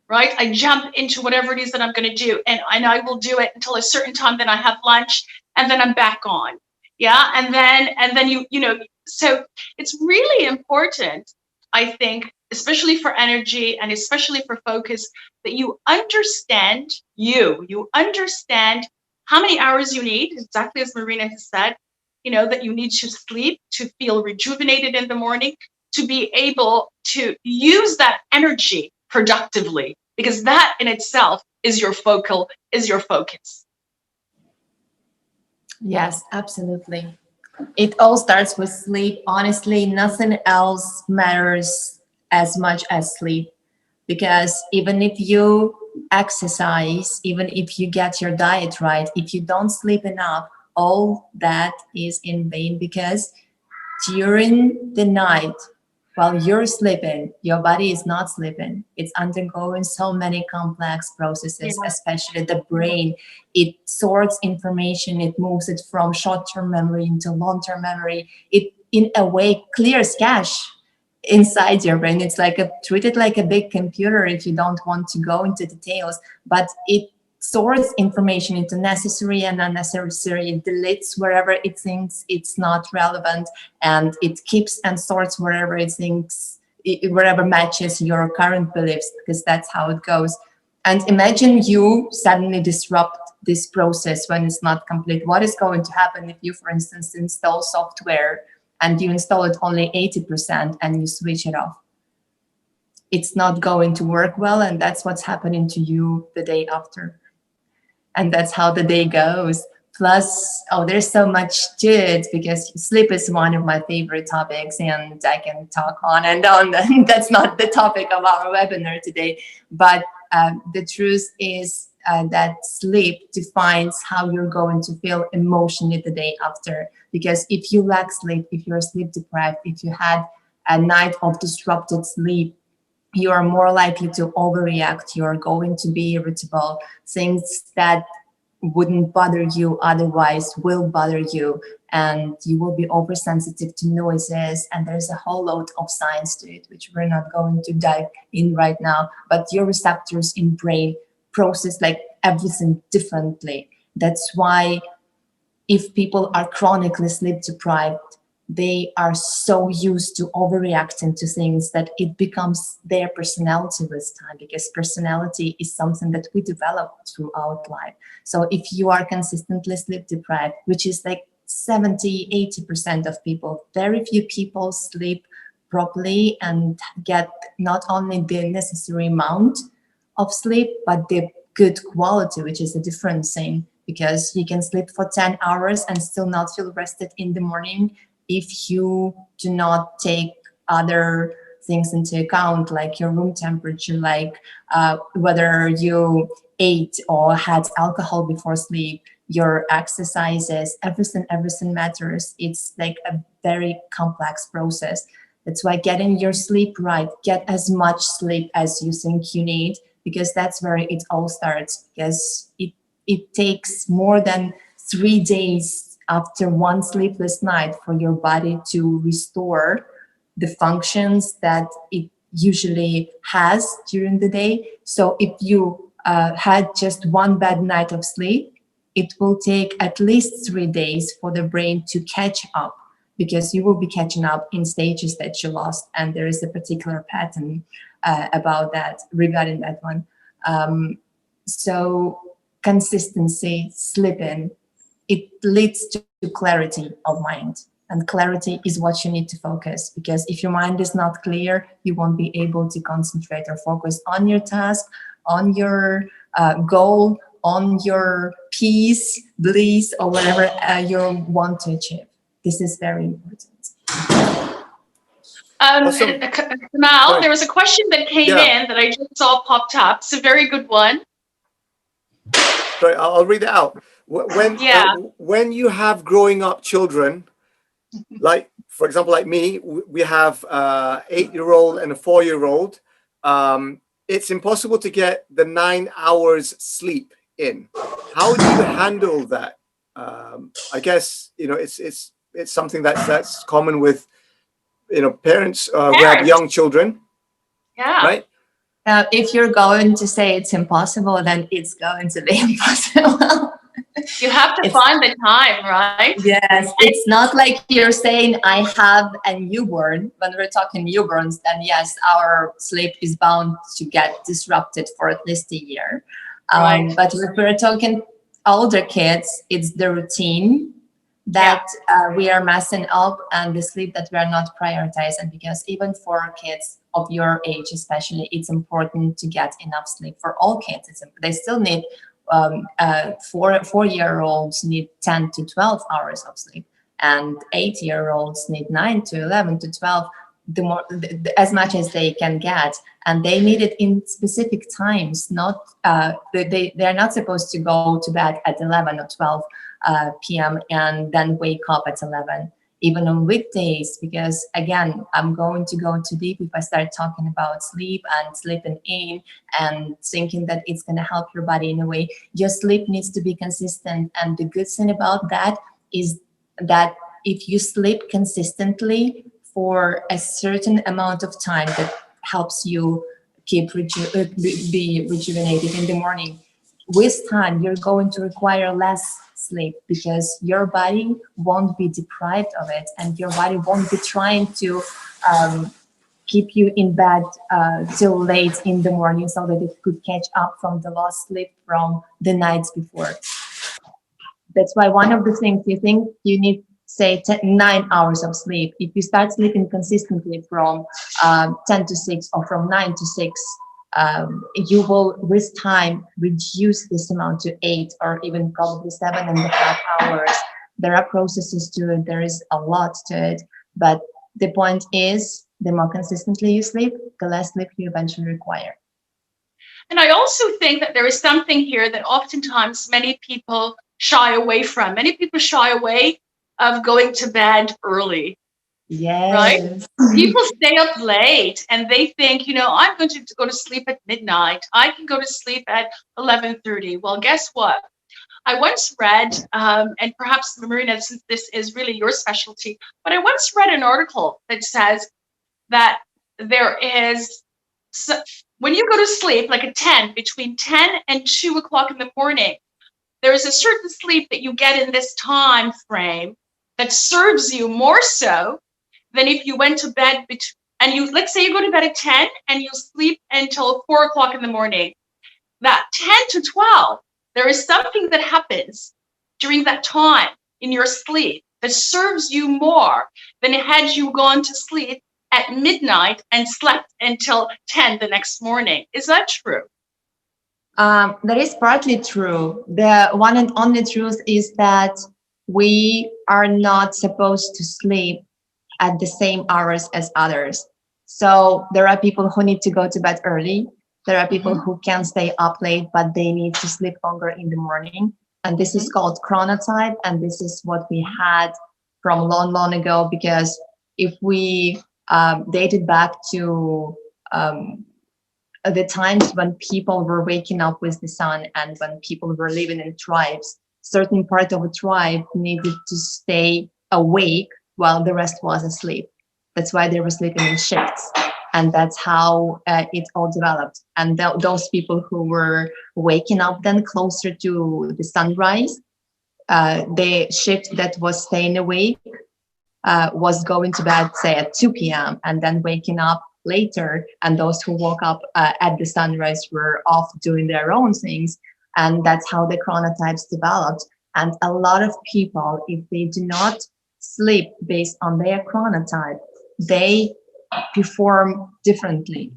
Right? I jump into whatever it is that I'm going to do, and I will do it until a certain time. Then I have lunch, and then I'm back on. Yeah, and then so it's really important, I think, especially for energy and especially for focus, that you understand how many hours you need, exactly as Marina has said. That you need to sleep to feel rejuvenated in the morning, to be able to use that energy productively, because that in itself is your focus. Yes, absolutely. It all starts with sleep. Honestly, nothing else matters as much as sleep, because even if you exercise, even if you get your diet right, if you don't sleep enough, all that is in vain, because during the night, while you're sleeping, your body is not sleeping. It's undergoing so many complex processes, especially the brain. It sorts information, it moves it from short-term memory into long-term memory. It, in a way, clears cache inside your brain. It's treated like a big computer, if you don't want to go into details, but it sorts information into necessary and unnecessary. It deletes wherever it thinks it's not relevant, and it keeps and sorts wherever it thinks, wherever matches your current beliefs, because that's how it goes. And imagine you suddenly disrupt this process when it's not complete. What is going to happen if you, for instance, install software and you install it only 80% and you switch it off? It's not going to work well, and that's what's happening to you the day after. And that's how the day goes. Plus, there's so much to it, because sleep is one of my favorite topics, and I can talk on and on. That's not the topic of our webinar today. But the truth is that sleep defines how you're going to feel emotionally the day after. Because if you lack sleep, if you're sleep deprived, if you had a night of disrupted sleep, you are more likely to overreact. You're going to be irritable. Things that wouldn't bother you otherwise will bother you, and you will be oversensitive to noises. And there's a whole load of science to it, which we're not going to dive in right now. But your receptors in brain process everything differently. That's why if people are chronically sleep deprived, they are so used to overreacting to things that it becomes their personality with time, because personality is something that we develop throughout life. So if you are consistently sleep deprived, which is like 70-80% of people, very few people sleep properly and get not only the necessary amount of sleep, but the good quality, which is a different thing, because you can sleep for 10 hours and still not feel rested in the morning if you do not take other things into account, like your room temperature, like whether you ate or had alcohol before sleep, your exercises, everything matters. It's like a very complex process. That's why getting your sleep right, get as much sleep as you think you need, because that's where it all starts. Because it takes more than 3 days after one sleepless night for your body to restore the functions that it usually has during the day. So if you had just one bad night of sleep, it will take at least 3 days for the brain to catch up, because you will be catching up in stages that you lost. And there is a particular pattern about that, regarding that one. So consistency, sleeping, it leads to clarity of mind. And clarity is what you need to focus, because if your mind is not clear, you won't be able to concentrate or focus on your task, on your goal, on your peace, bliss, or whatever you want to achieve. This is very important. Awesome. Kamil, there was a question that came in that I just saw popped up. It's a very good one. Sorry, I'll read it out. When you have growing up children, like for example, like me, we have 8-year-old and a 4-year-old. It's impossible to get the 9 hours sleep in. How do you handle that? I guess it's something that's common with parents who have young children. Yeah. Right. If you're going to say it's impossible, then it's going to be impossible. You have to find the time, right? Yes, it's not like you're saying I have a newborn. When we're talking newborns, then yes, our sleep is bound to get disrupted for at least a year. Right. But if we're talking older kids, it's the routine that we are messing up, and the sleep that we are not prioritizing. Because even for kids of your age especially, it's important to get enough sleep. For all kids, they still need 4-year-olds need 10 to 12 hours of sleep, and 8-year-olds need 9 to 11 to 12, as much as they can get, and they need it in specific times. Not they're not supposed to go to bed at 11 or 12 p.m. and then wake up at 11, even on weekdays, because again, I'm going to go too deep if I start talking about sleep and sleeping in and thinking that it's going to help your body in a way. Your sleep needs to be consistent, and the good thing about that is that if you sleep consistently for a certain amount of time, that helps you keep be rejuvenated in the morning. With time, you're going to require less sleep, because your body won't be deprived of it, and your body won't be trying to keep you in bed till late in the morning so that it could catch up from the lost sleep from the nights before. That's why one of the things you think you need, say 9 hours of sleep. If you start sleeping consistently from 10 to 6 or from 9 to 6, you will with time reduce this amount to 8 or even probably 7.5 hours. There are processes to it. There is a lot to it. But the point is, the more consistently you sleep, the less sleep you eventually require. And I also think that there is something here that oftentimes many people shy away from. Many people shy away of going to bed early. Yes. Right? People stay up late and they think, I'm going to go to sleep at midnight. I can go to sleep at 11:30. Well, guess what? I once read, and perhaps Marina, since this is really your specialty, but I once read an article that says that there is, when you go to sleep, like between 10 and 2 o'clock in the morning, there is a certain sleep that you get in this time frame that serves you more so than if you went to bed and you, let's say you go to bed at 10 and you sleep until 4 o'clock in the morning. That 10 to 12, there is something that happens during that time in your sleep that serves you more than had you gone to sleep at midnight and slept until 10 the next morning. Is that true? That is partly true. The one and only truth is that we are not supposed to sleep at the same hours as others. So there are people who need to go to bed early. There are people who can stay up late, but they need to sleep longer in the morning. And this is called chronotype. And this is what we had from long, long ago, because if we dated back to the times when people were waking up with the sun and when people were living in tribes, certain part of a tribe needed to stay awake while the rest was asleep. That's why they were sleeping in shifts. And that's how it all developed. And those people who were waking up then closer to the sunrise, the shift that was staying awake was going to bed, say, at 2 p.m. and then waking up later. And those who woke up at the sunrise were off doing their own things. And that's how the chronotypes developed. And a lot of people, if they do not sleep based on their chronotype, they perform differently.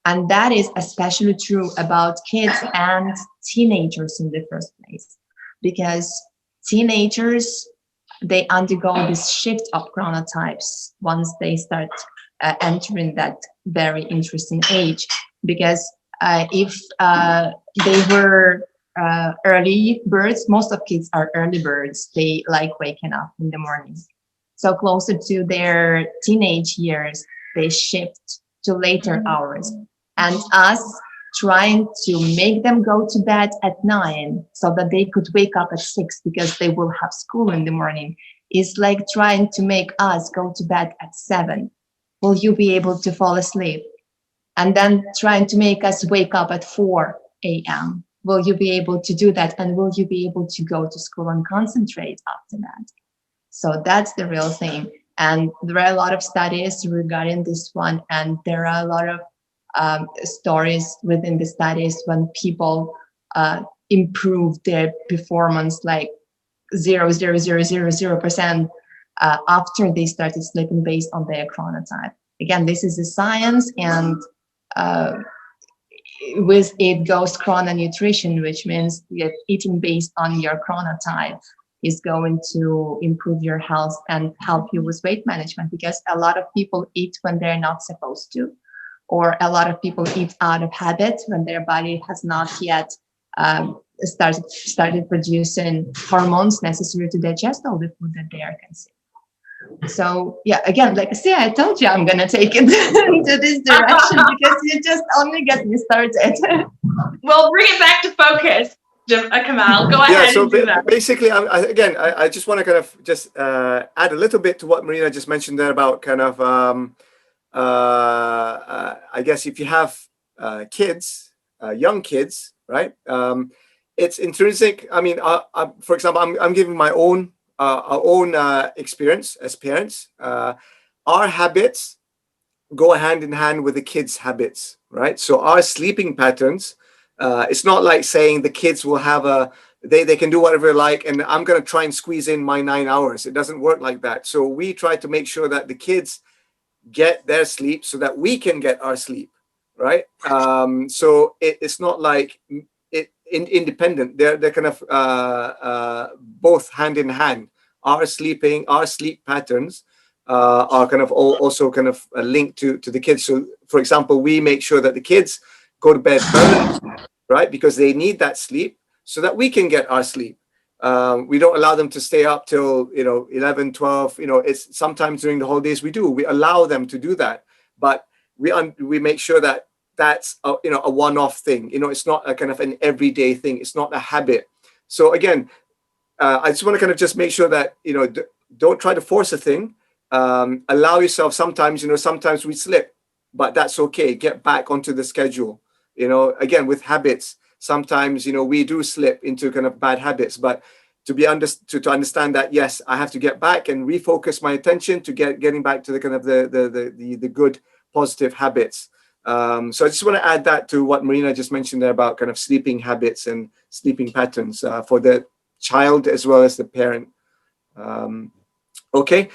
And that is especially true about kids and teenagers in the first place, because teenagers, they undergo this shift of chronotypes once they start entering that very interesting age. Because if they were early birds, most of kids are early birds. They like waking up in the morning. So closer to their teenage years, they shift to later hours. And us trying to make them go to bed at 9 so that they could wake up at 6 because they will have school in the morning is like trying to make us go to bed at 7. Will you be able to fall asleep? And then trying to make us wake up at 4 a.m. Will you be able to do that? And will you be able to go to school and concentrate after that? So that's the real thing. And there are a lot of studies regarding this one. And there are a lot of stories within the studies when people improve their performance like 0.0000% after they started sleeping based on their chronotype. Again, this is a science, and with it goes chrononutrition, which means that eating based on your chronotype is going to improve your health and help you with weight management, because a lot of people eat when they're not supposed to, or a lot of people eat out of habit when their body has not yet started producing hormones necessary to digest all the food that they are consuming. So yeah, again, like I say, I told you I'm gonna take it into this direction because you just only get me started. Well, bring it back to focus, Kamil. Go ahead and do that. Basically, I just want to kind of just add a little bit to what Marina just mentioned there about kind of, I guess if you have kids, young kids, right? It's intrinsic. I mean, for example, I'm giving my own our own experience as parents. Our habits go hand in hand with the kids' habits, right? So our sleeping patterns, it's not like saying the kids will have they can do whatever they like and I'm going to try and squeeze in my 9 hours. It doesn't work like that. So we try to make sure that the kids get their sleep so that we can get our sleep, right? So it's not like independent. They're kind of both hand in hand. Our sleep patterns are kind of also kind of linked to the kids. So, for example, we make sure that the kids go to bed early, right? Because they need that sleep so that we can get our sleep. We don't allow them to stay up till 11, 12. It's sometimes during the holidays we allow them to do that, but we make sure that that's a one-off thing. It's not a kind of an everyday thing. It's not a habit. So again, I just want to kind of just make sure that don't try to force a thing. Allow yourself. Sometimes we slip, but that's okay. Get back onto the schedule. Again, with habits. sometimes, we do slip into kind of bad habits, but to understand that, yes, I have to get back and refocus my attention to getting back to the kind of the good, positive habits. So I just want to add that to what Marina just mentioned there about kind of sleeping habits and sleeping patterns for the child as well as the parent. Okay.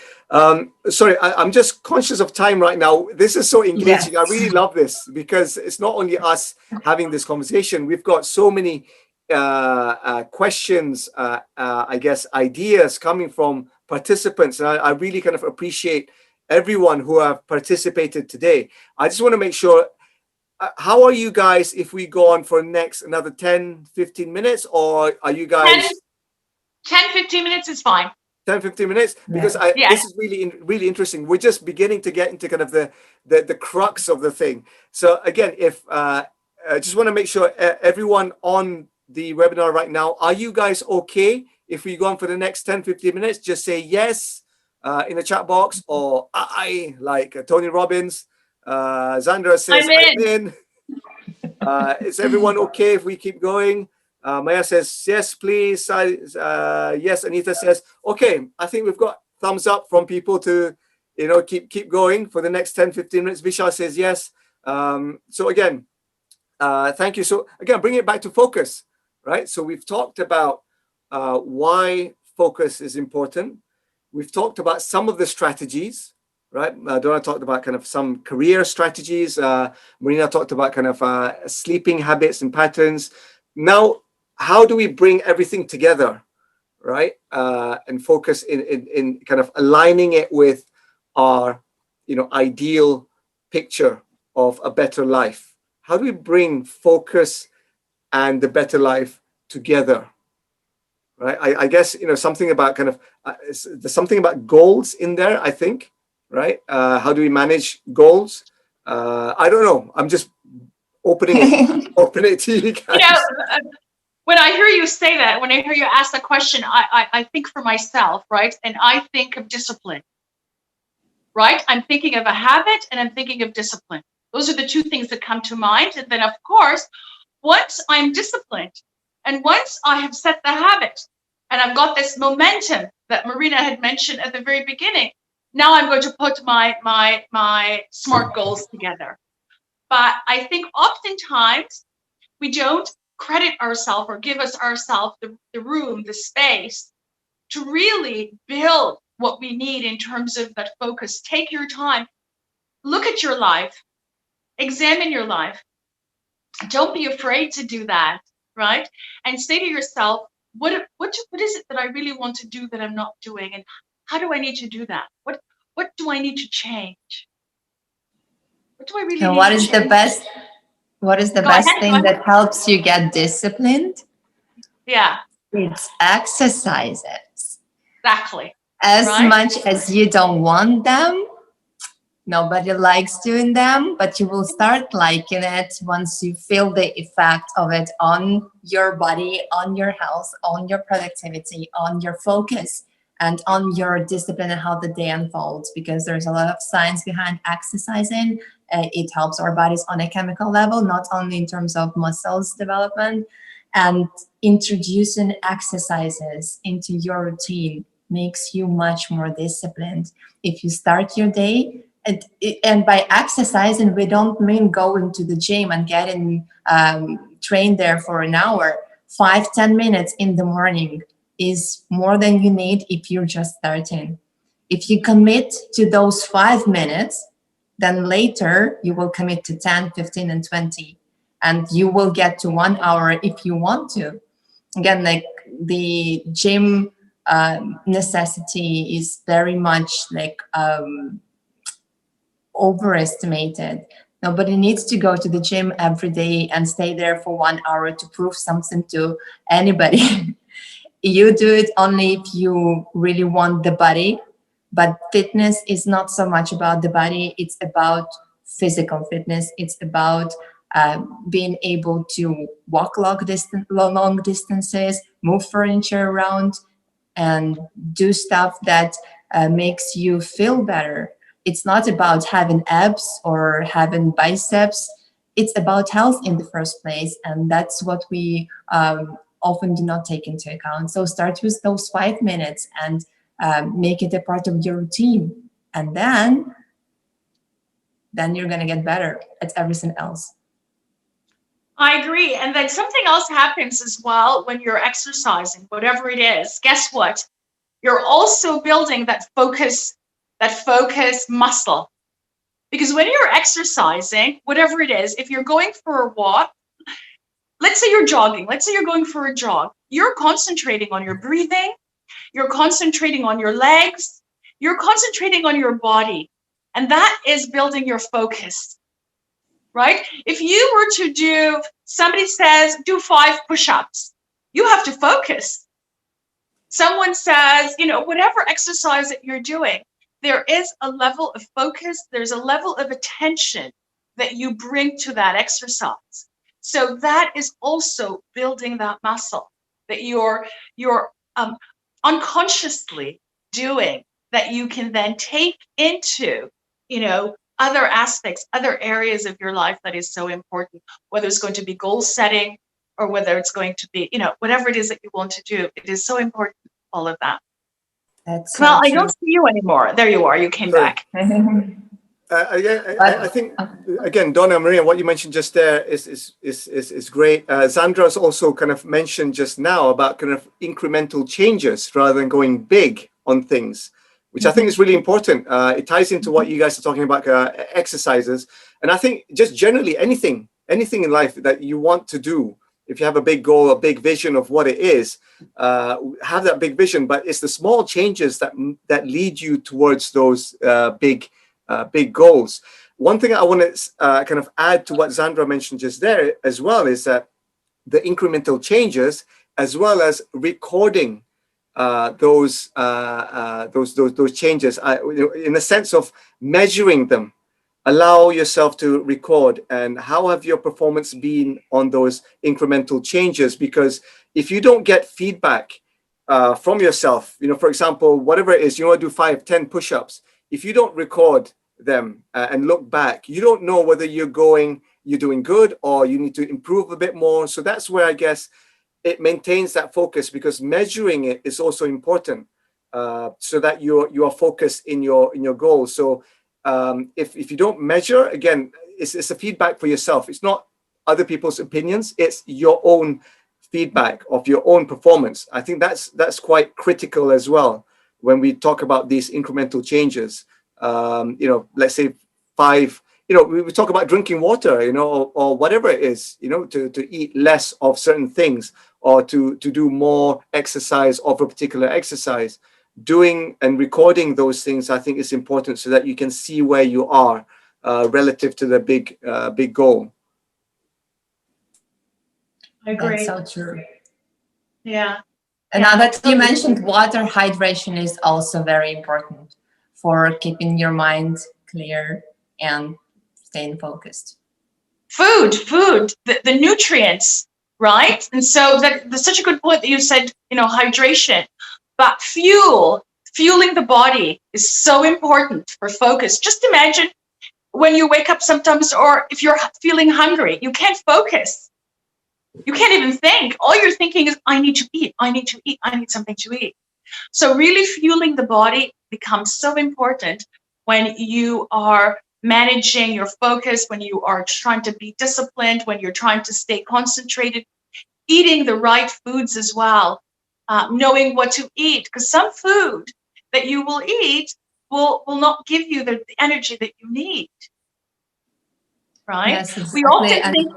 Sorry, I'm just conscious of time right now. This is so engaging. Yes. I really love this because it's not only us having this conversation. We've got so many questions, I guess, ideas coming from participants. And I really kind of appreciate everyone who have participated today. I just want to make sure, how are you guys if we go on for another 10, 15 minutes, or are you guys... 10, 15 minutes is fine. 10, 15 minutes? Because this is really interesting. We're just beginning to get into kind of the crux of the thing. So again, if I just want to make sure everyone on the webinar right now, are you guys okay if we go on for the next 10, 15 minutes? Just say yes in the chat box, or I, like Tony Robbins. Zandra says I'm in. Is everyone okay if we keep going? Maya says yes, please. Yes. Anita says okay. I think we've got thumbs up from people to keep going for the next 10, 15 minutes. Vishal says yes. So again, thank you. So again, bring it back to focus, right? So we've talked about why focus is important. We've talked about some of the strategies, right? Donna talked about kind of some career strategies. Marina talked about kind of sleeping habits and patterns. Now, how do we bring everything together, right? And focus in kind of aligning it with our, ideal picture of a better life? How do we bring focus and the better life together, right? I guess, something about kind of, there's something about goals in there, I think, right? How do we manage goals? I don't know. I'm just opening it to you guys. When I hear you say that, when I hear you ask the question, I think for myself, right? And I think of discipline, right? I'm thinking of a habit and I'm thinking of discipline. Those are the two things that come to mind. And then, of course, once I'm disciplined and once I have set the habit and I've got this momentum that Marina had mentioned at the very beginning, now I'm going to put my SMART goals together. But I think oftentimes we don't credit ourselves or give ourselves the room, the space to really build what we need in terms of that focus. Take your time, look at your life, examine your life. Don't be afraid to do that, right? And say to yourself, what is it that I really want to do that I'm not doing? And how do I need to do that? What do I need to change? What do I really and need what to is change? What is the best thing that helps you get disciplined? Yeah. It's exercises. Exactly. As much as you don't want them, nobody likes doing them, but you will start liking it once you feel the effect of it on your body, on your health, on your productivity, on your focus, and on your discipline and how the day unfolds, because there's a lot of science behind exercising. It helps our bodies on a chemical level, not only in terms of muscles development. And introducing exercises into your routine makes you much more disciplined. If you start your day, and by exercising, we don't mean going to the gym and getting trained there for an hour. 5-10 minutes in the morning is more than you need if you're just starting. If you commit to those 5 minutes, then later you will commit to 10, 15, and 20. And you will get to 1 hour if you want to. Again, like the gym necessity is very much like overestimated. Nobody needs to go to the gym every day and stay there for 1 hour to prove something to anybody. You do it only if you really want the body. But fitness is not so much about the body. It's about physical fitness. It's about being able to walk long distances, move furniture around, and do stuff that makes you feel better. It's not about having abs or having biceps. it's about health in the first place, and that's what we often do not take into account. So start with those 5 minutes and make it a part of your routine, and then you're going to get better at everything else. I agree. And then something else happens as well when you're exercising, whatever it is. Guess what? You're also building that focus muscle. Because when you're exercising, whatever it is, if you're going for a walk, let's say you're jogging, let's say you're going for a jog, you're concentrating on your breathing, you're concentrating on your legs, you're concentrating on your body. And that is building your focus, right? If you were to do, somebody says, do 5 push-ups, you have to focus. Someone says, whatever exercise that you're doing, there is a level of focus, there's a level of attention that you bring to that exercise. So that is also building that muscle that you're unconsciously doing, that you can then take into, other aspects, other areas of your life that is so important, whether it's going to be goal setting or whether it's going to be, whatever it is that you want to do. It is so important, all of that. That's Well, I don't see you anymore. There you are. You came back. I think, again, Donna and Marina, what you mentioned just there is great. Zandra's also kind of mentioned just now about kind of incremental changes rather than going big on things, which I think is really important. It ties into what you guys are talking about, exercises. And I think just generally anything in life that you want to do, if you have a big goal, a big vision of what it is, have that big vision, but it's the small changes that lead you towards those big goals. One thing I want to kind of add to what Zandra mentioned just there as well is that the incremental changes, as well as recording those changes, in the sense of measuring them. Allow yourself to record, and how have your performance been on those incremental changes? Because if you don't get feedback from yourself, for example, whatever it is, you want to do 5, 10 push-ups. If you don't record them and look back, you don't know whether you're doing good or you need to improve a bit more. So that's where I guess it maintains that focus, because measuring it is also important, so that you are focused in your goals. So if you don't measure, again, it's a feedback for yourself. It's not other people's opinions. It's your own feedback of your own performance. I think that's quite critical as well when we talk about these incremental changes. Let's say 5. We talk about drinking water, or whatever it is. To eat less of certain things, or to do more exercise of a particular exercise. Doing and recording those things, I think, is important, so that you can see where you are relative to the big goal. I agree. That's so true. Yeah. And now that you mentioned water, hydration is also very important for keeping your mind clear and staying focused. Food, the nutrients, right? And so that's such a good point that you said, hydration. But fueling the body is so important for focus. Just imagine when you wake up sometimes, or if you're feeling hungry, you can't focus. You can't even think. All you're thinking is, I need to eat, I need to eat, I need something to eat. So really fueling the body becomes so important when you are managing your focus, when you are trying to be disciplined, when you're trying to stay concentrated, eating the right foods as well. Knowing what to eat, because some food that you will eat will not give you the energy that you need, right? Yes, exactly. We often think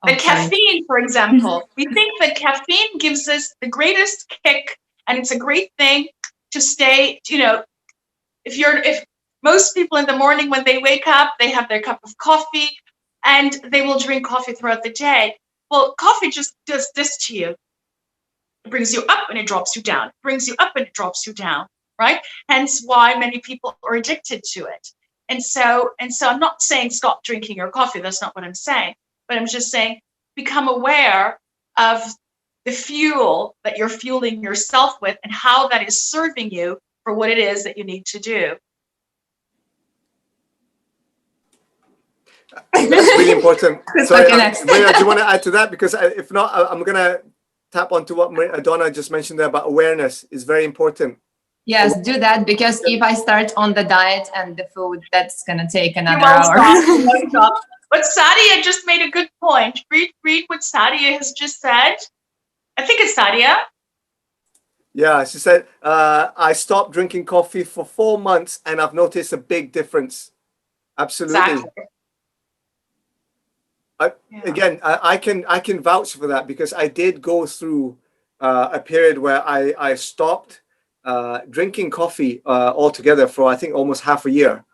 that caffeine, for example, we think that caffeine gives us the greatest kick, and it's a great thing to stay, if most people in the morning when they wake up, they have their cup of coffee and they will drink coffee throughout the day. Well, coffee just does this to you. It brings you up and it drops you down. It brings you up and it drops you down, right? Hence why many people are addicted to it. And so I'm not saying stop drinking your coffee. That's not what I'm saying. But I'm just saying become aware of the fuel that you're fueling yourself with and how that is serving you for what it is that you need to do. That's really important. So, Okay, next. Maria, do you want to add to that? Because if not, I'm going to tap onto what Donna just mentioned there about awareness is very important. Yes, do that, because if I start on the diet and the food, that's gonna take You another won't hour. stop. You won't stop. But Sadia just made a good point. Read what Sadia has just said. I think it's Sadia. Yeah, she said, I stopped drinking coffee for 4 months and I've noticed a big difference. Absolutely. Exactly. Again, I can vouch for that because I did go through a period where I stopped drinking coffee altogether for I think almost half a year.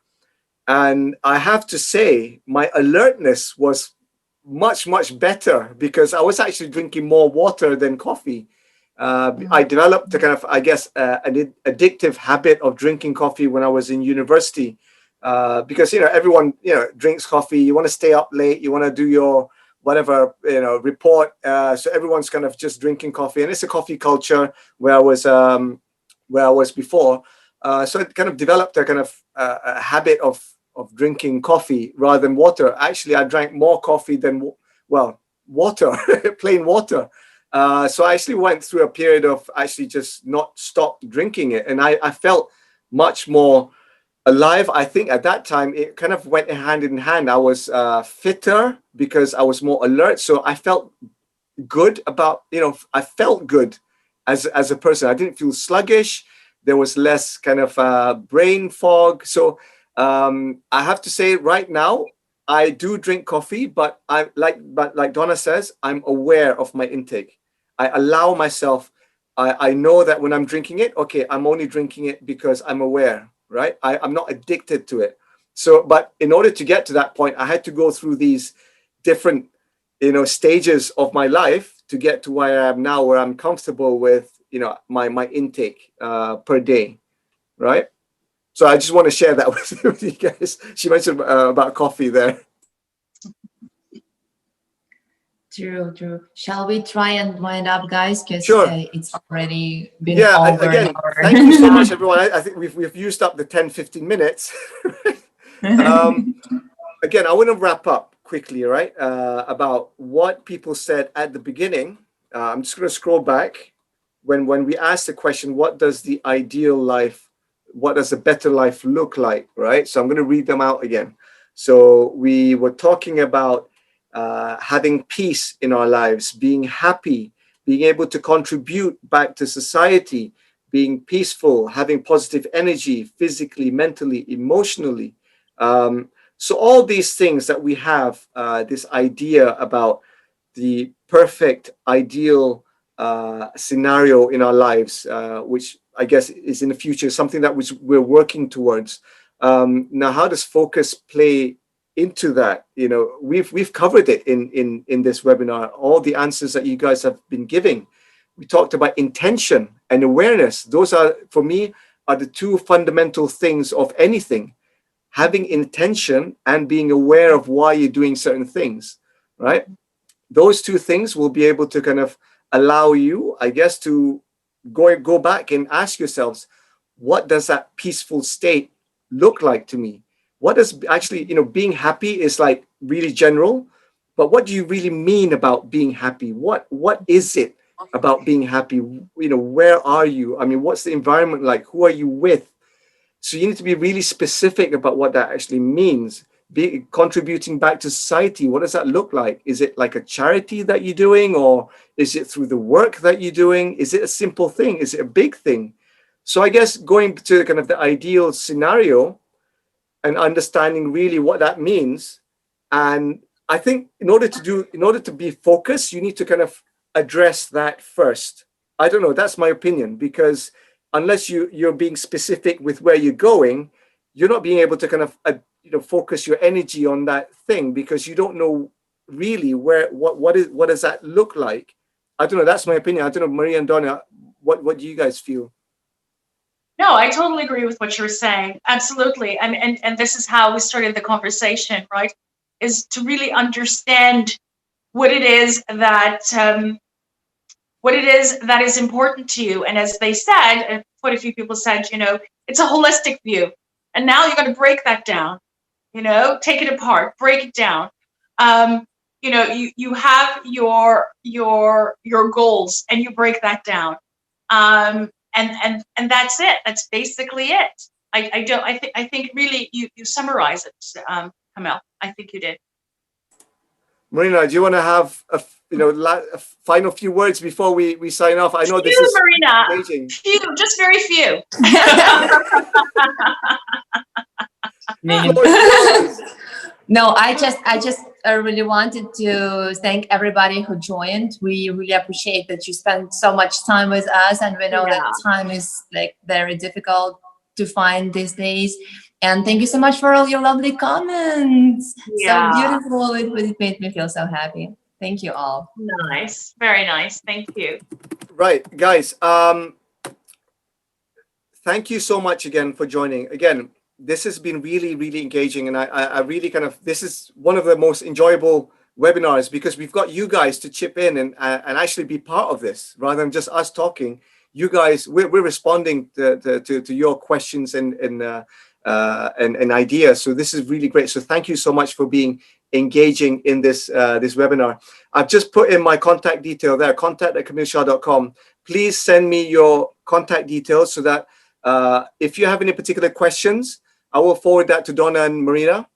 And I have to say, my alertness was much better because I was actually drinking more water than coffee. I developed a kind of, I guess, an addictive habit of drinking coffee when I was in university. Because everyone drinks coffee. You want to stay up late. You want to do your whatever report. So everyone's kind of just drinking coffee, and it's a coffee culture where I was before. So it kind of developed a kind of a habit of drinking coffee rather than water. Actually, I drank more coffee than water, plain water. So I actually went through a period of actually just not stopped drinking it, and I felt much more alive. I think at that time it kind of went hand in hand. I was fitter because I was more alert. So I felt good about, I felt good as a person. I didn't feel sluggish. There was less kind of brain fog. So I have to say right now, I do drink coffee, but like Donna says, I'm aware of my intake. I allow myself, I know that when I'm drinking it, okay, I'm only drinking it because I'm aware. Right? I'm not addicted to it. So, but in order to get to that point, I had to go through these different, stages of my life to get to where I am now, where I'm comfortable with, my intake per day. Right? So I just want to share that with you guys. She mentioned about coffee there. True. Shall we try and wind up, guys? Because Sure. It's already been over again, an hour. thank you so much, everyone. I think we've used up the 10-15 minutes. Again, I want to wrap up quickly, right? About what people said at the beginning. I'm just going to scroll back when we asked the question, what does the ideal life, what does a better life look like, right? So I'm going to read them out again. So we were talking about having peace in our lives, being happy, being able to contribute back to society, being peaceful, having positive energy, physically, mentally, emotionally. So all these things that we have, this idea about the perfect, ideal scenario in our lives, which I guess is in the future, something that we're working towards. Now, how does focus play into that? We've covered it in this webinar, all the answers that you guys have been giving. We talked about intention and awareness. Those are, for me, are the two fundamental things of anything. Having intention and being aware of why you're doing certain things, right? Those two things will be able to kind of allow you, I guess, to go back and ask yourselves, what does that peaceful state look like to me? What does actually, being happy is like really general, but what do you really mean about being happy? What is it about being happy? Where are you? I mean, what's the environment like? Who are you with? So you need to be really specific about what that actually means. Be contributing back to society. What does that look like? Is it like a charity that you're doing, or is it through the work that you're doing? Is it a simple thing? Is it a big thing? So I guess going to kind of the ideal scenario and understanding really what that means. And I think in order to be focused, you need to kind of address that first. I don't know, that's my opinion, because unless you're being specific with where you're going, you're not being able to kind of focus your energy on that thing, because you don't know really what does that look like. I don't know, that's my opinion. I don't know, Maria and Donna, what do you guys feel? No, I totally agree with what you're saying. Absolutely. And this is how we started the conversation, right? Is to really understand what it is that is important to you. And as they said, and quite a few people said, it's a holistic view. And now you're going to break that down. take it apart, break it down. You have your goals and you break that down. And that's it. That's basically it. I think really you summarize it, Kamil. I think you did. Marina, do you want to have a final few words before we sign off? I know this is Marina. amazing. Few, just very few. No, I just really wanted to thank everybody who joined. We really appreciate that you spent so much time with us, and we know that time is like very difficult to find these days. And thank you so much for all your lovely comments. Yeah. So beautiful. It made me feel so happy. Thank you all. Nice. Very nice. Thank you. Right, guys. Thank you so much again for joining. Again, this has been really, really engaging. And I really this is one of the most enjoyable webinars because we've got you guys to chip in and actually be part of this rather than just us talking. You guys, we're responding to your questions and ideas. So this is really great. So thank you so much for being engaging in this webinar. I've just put in my contact detail there, contact@kamilshah.com. Please send me your contact details so that if you have any particular questions, I will forward that to Donna and Marina.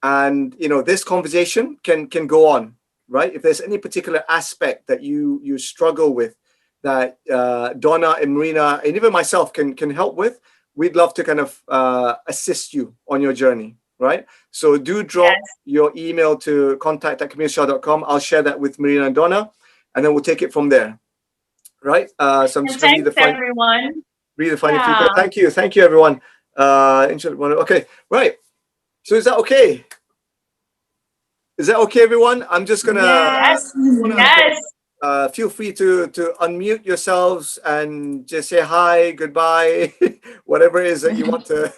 And this conversation can go on, right? If there's any particular aspect that you struggle with that Donna and Marina and even myself can help with, we'd love to kind of assist you on your journey, right? So do drop your email to contact@kamilshah.com. I'll share that with Marina and Donna, and then we'll take it from there, right? So I'm just going to read the final feedback. Thank you, everyone. Okay, right. So is that okay? Is that okay, everyone? I'm just gonna. Yes. Feel free to unmute yourselves and just say hi, goodbye, whatever it is that you want to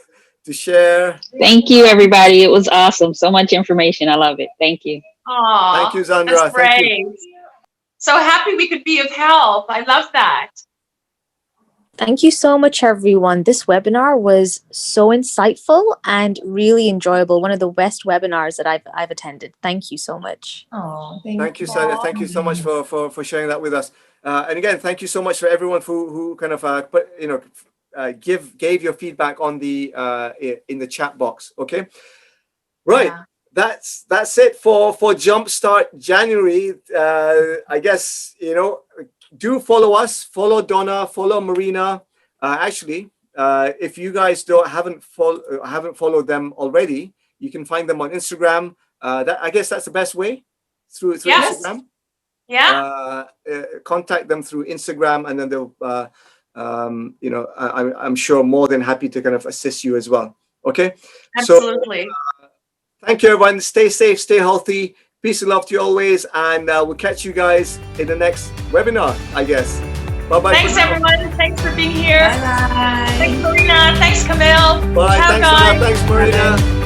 share. Thank you, everybody. It was awesome. So much information. I love it. Thank you. Aww, thank you, Zandra. That's great. Thank you. So happy we could be of help. I love that. Thank you so much, everyone. This webinar was so insightful and really enjoyable. One of the best webinars that I've attended. Thank you so much. Oh, thank you, Sandra. Thank you so much for sharing that with us. And again, thank you so much for everyone who kind of gave your feedback on the in the chat box. Okay, right. Yeah. That's it for Jumpstart January. I guess do follow us, follow Donna, follow Marina. Actually, if you guys haven't followed them already, you can find them on Instagram. I guess that's the best way through Instagram. Yeah. Contact them through Instagram, and then they'll, I'm sure more than happy to kind of assist you as well. Okay. Absolutely. So, thank you, everyone. Stay safe, stay healthy. Peace and love to you always, and we'll catch you guys in the next webinar, I guess. Bye-bye. Thanks, everyone. Thanks for being here. Bye-bye. Thanks, Marina. Thanks, Kamil. Bye. Ciao, Thanks, guys. Thanks, Marina.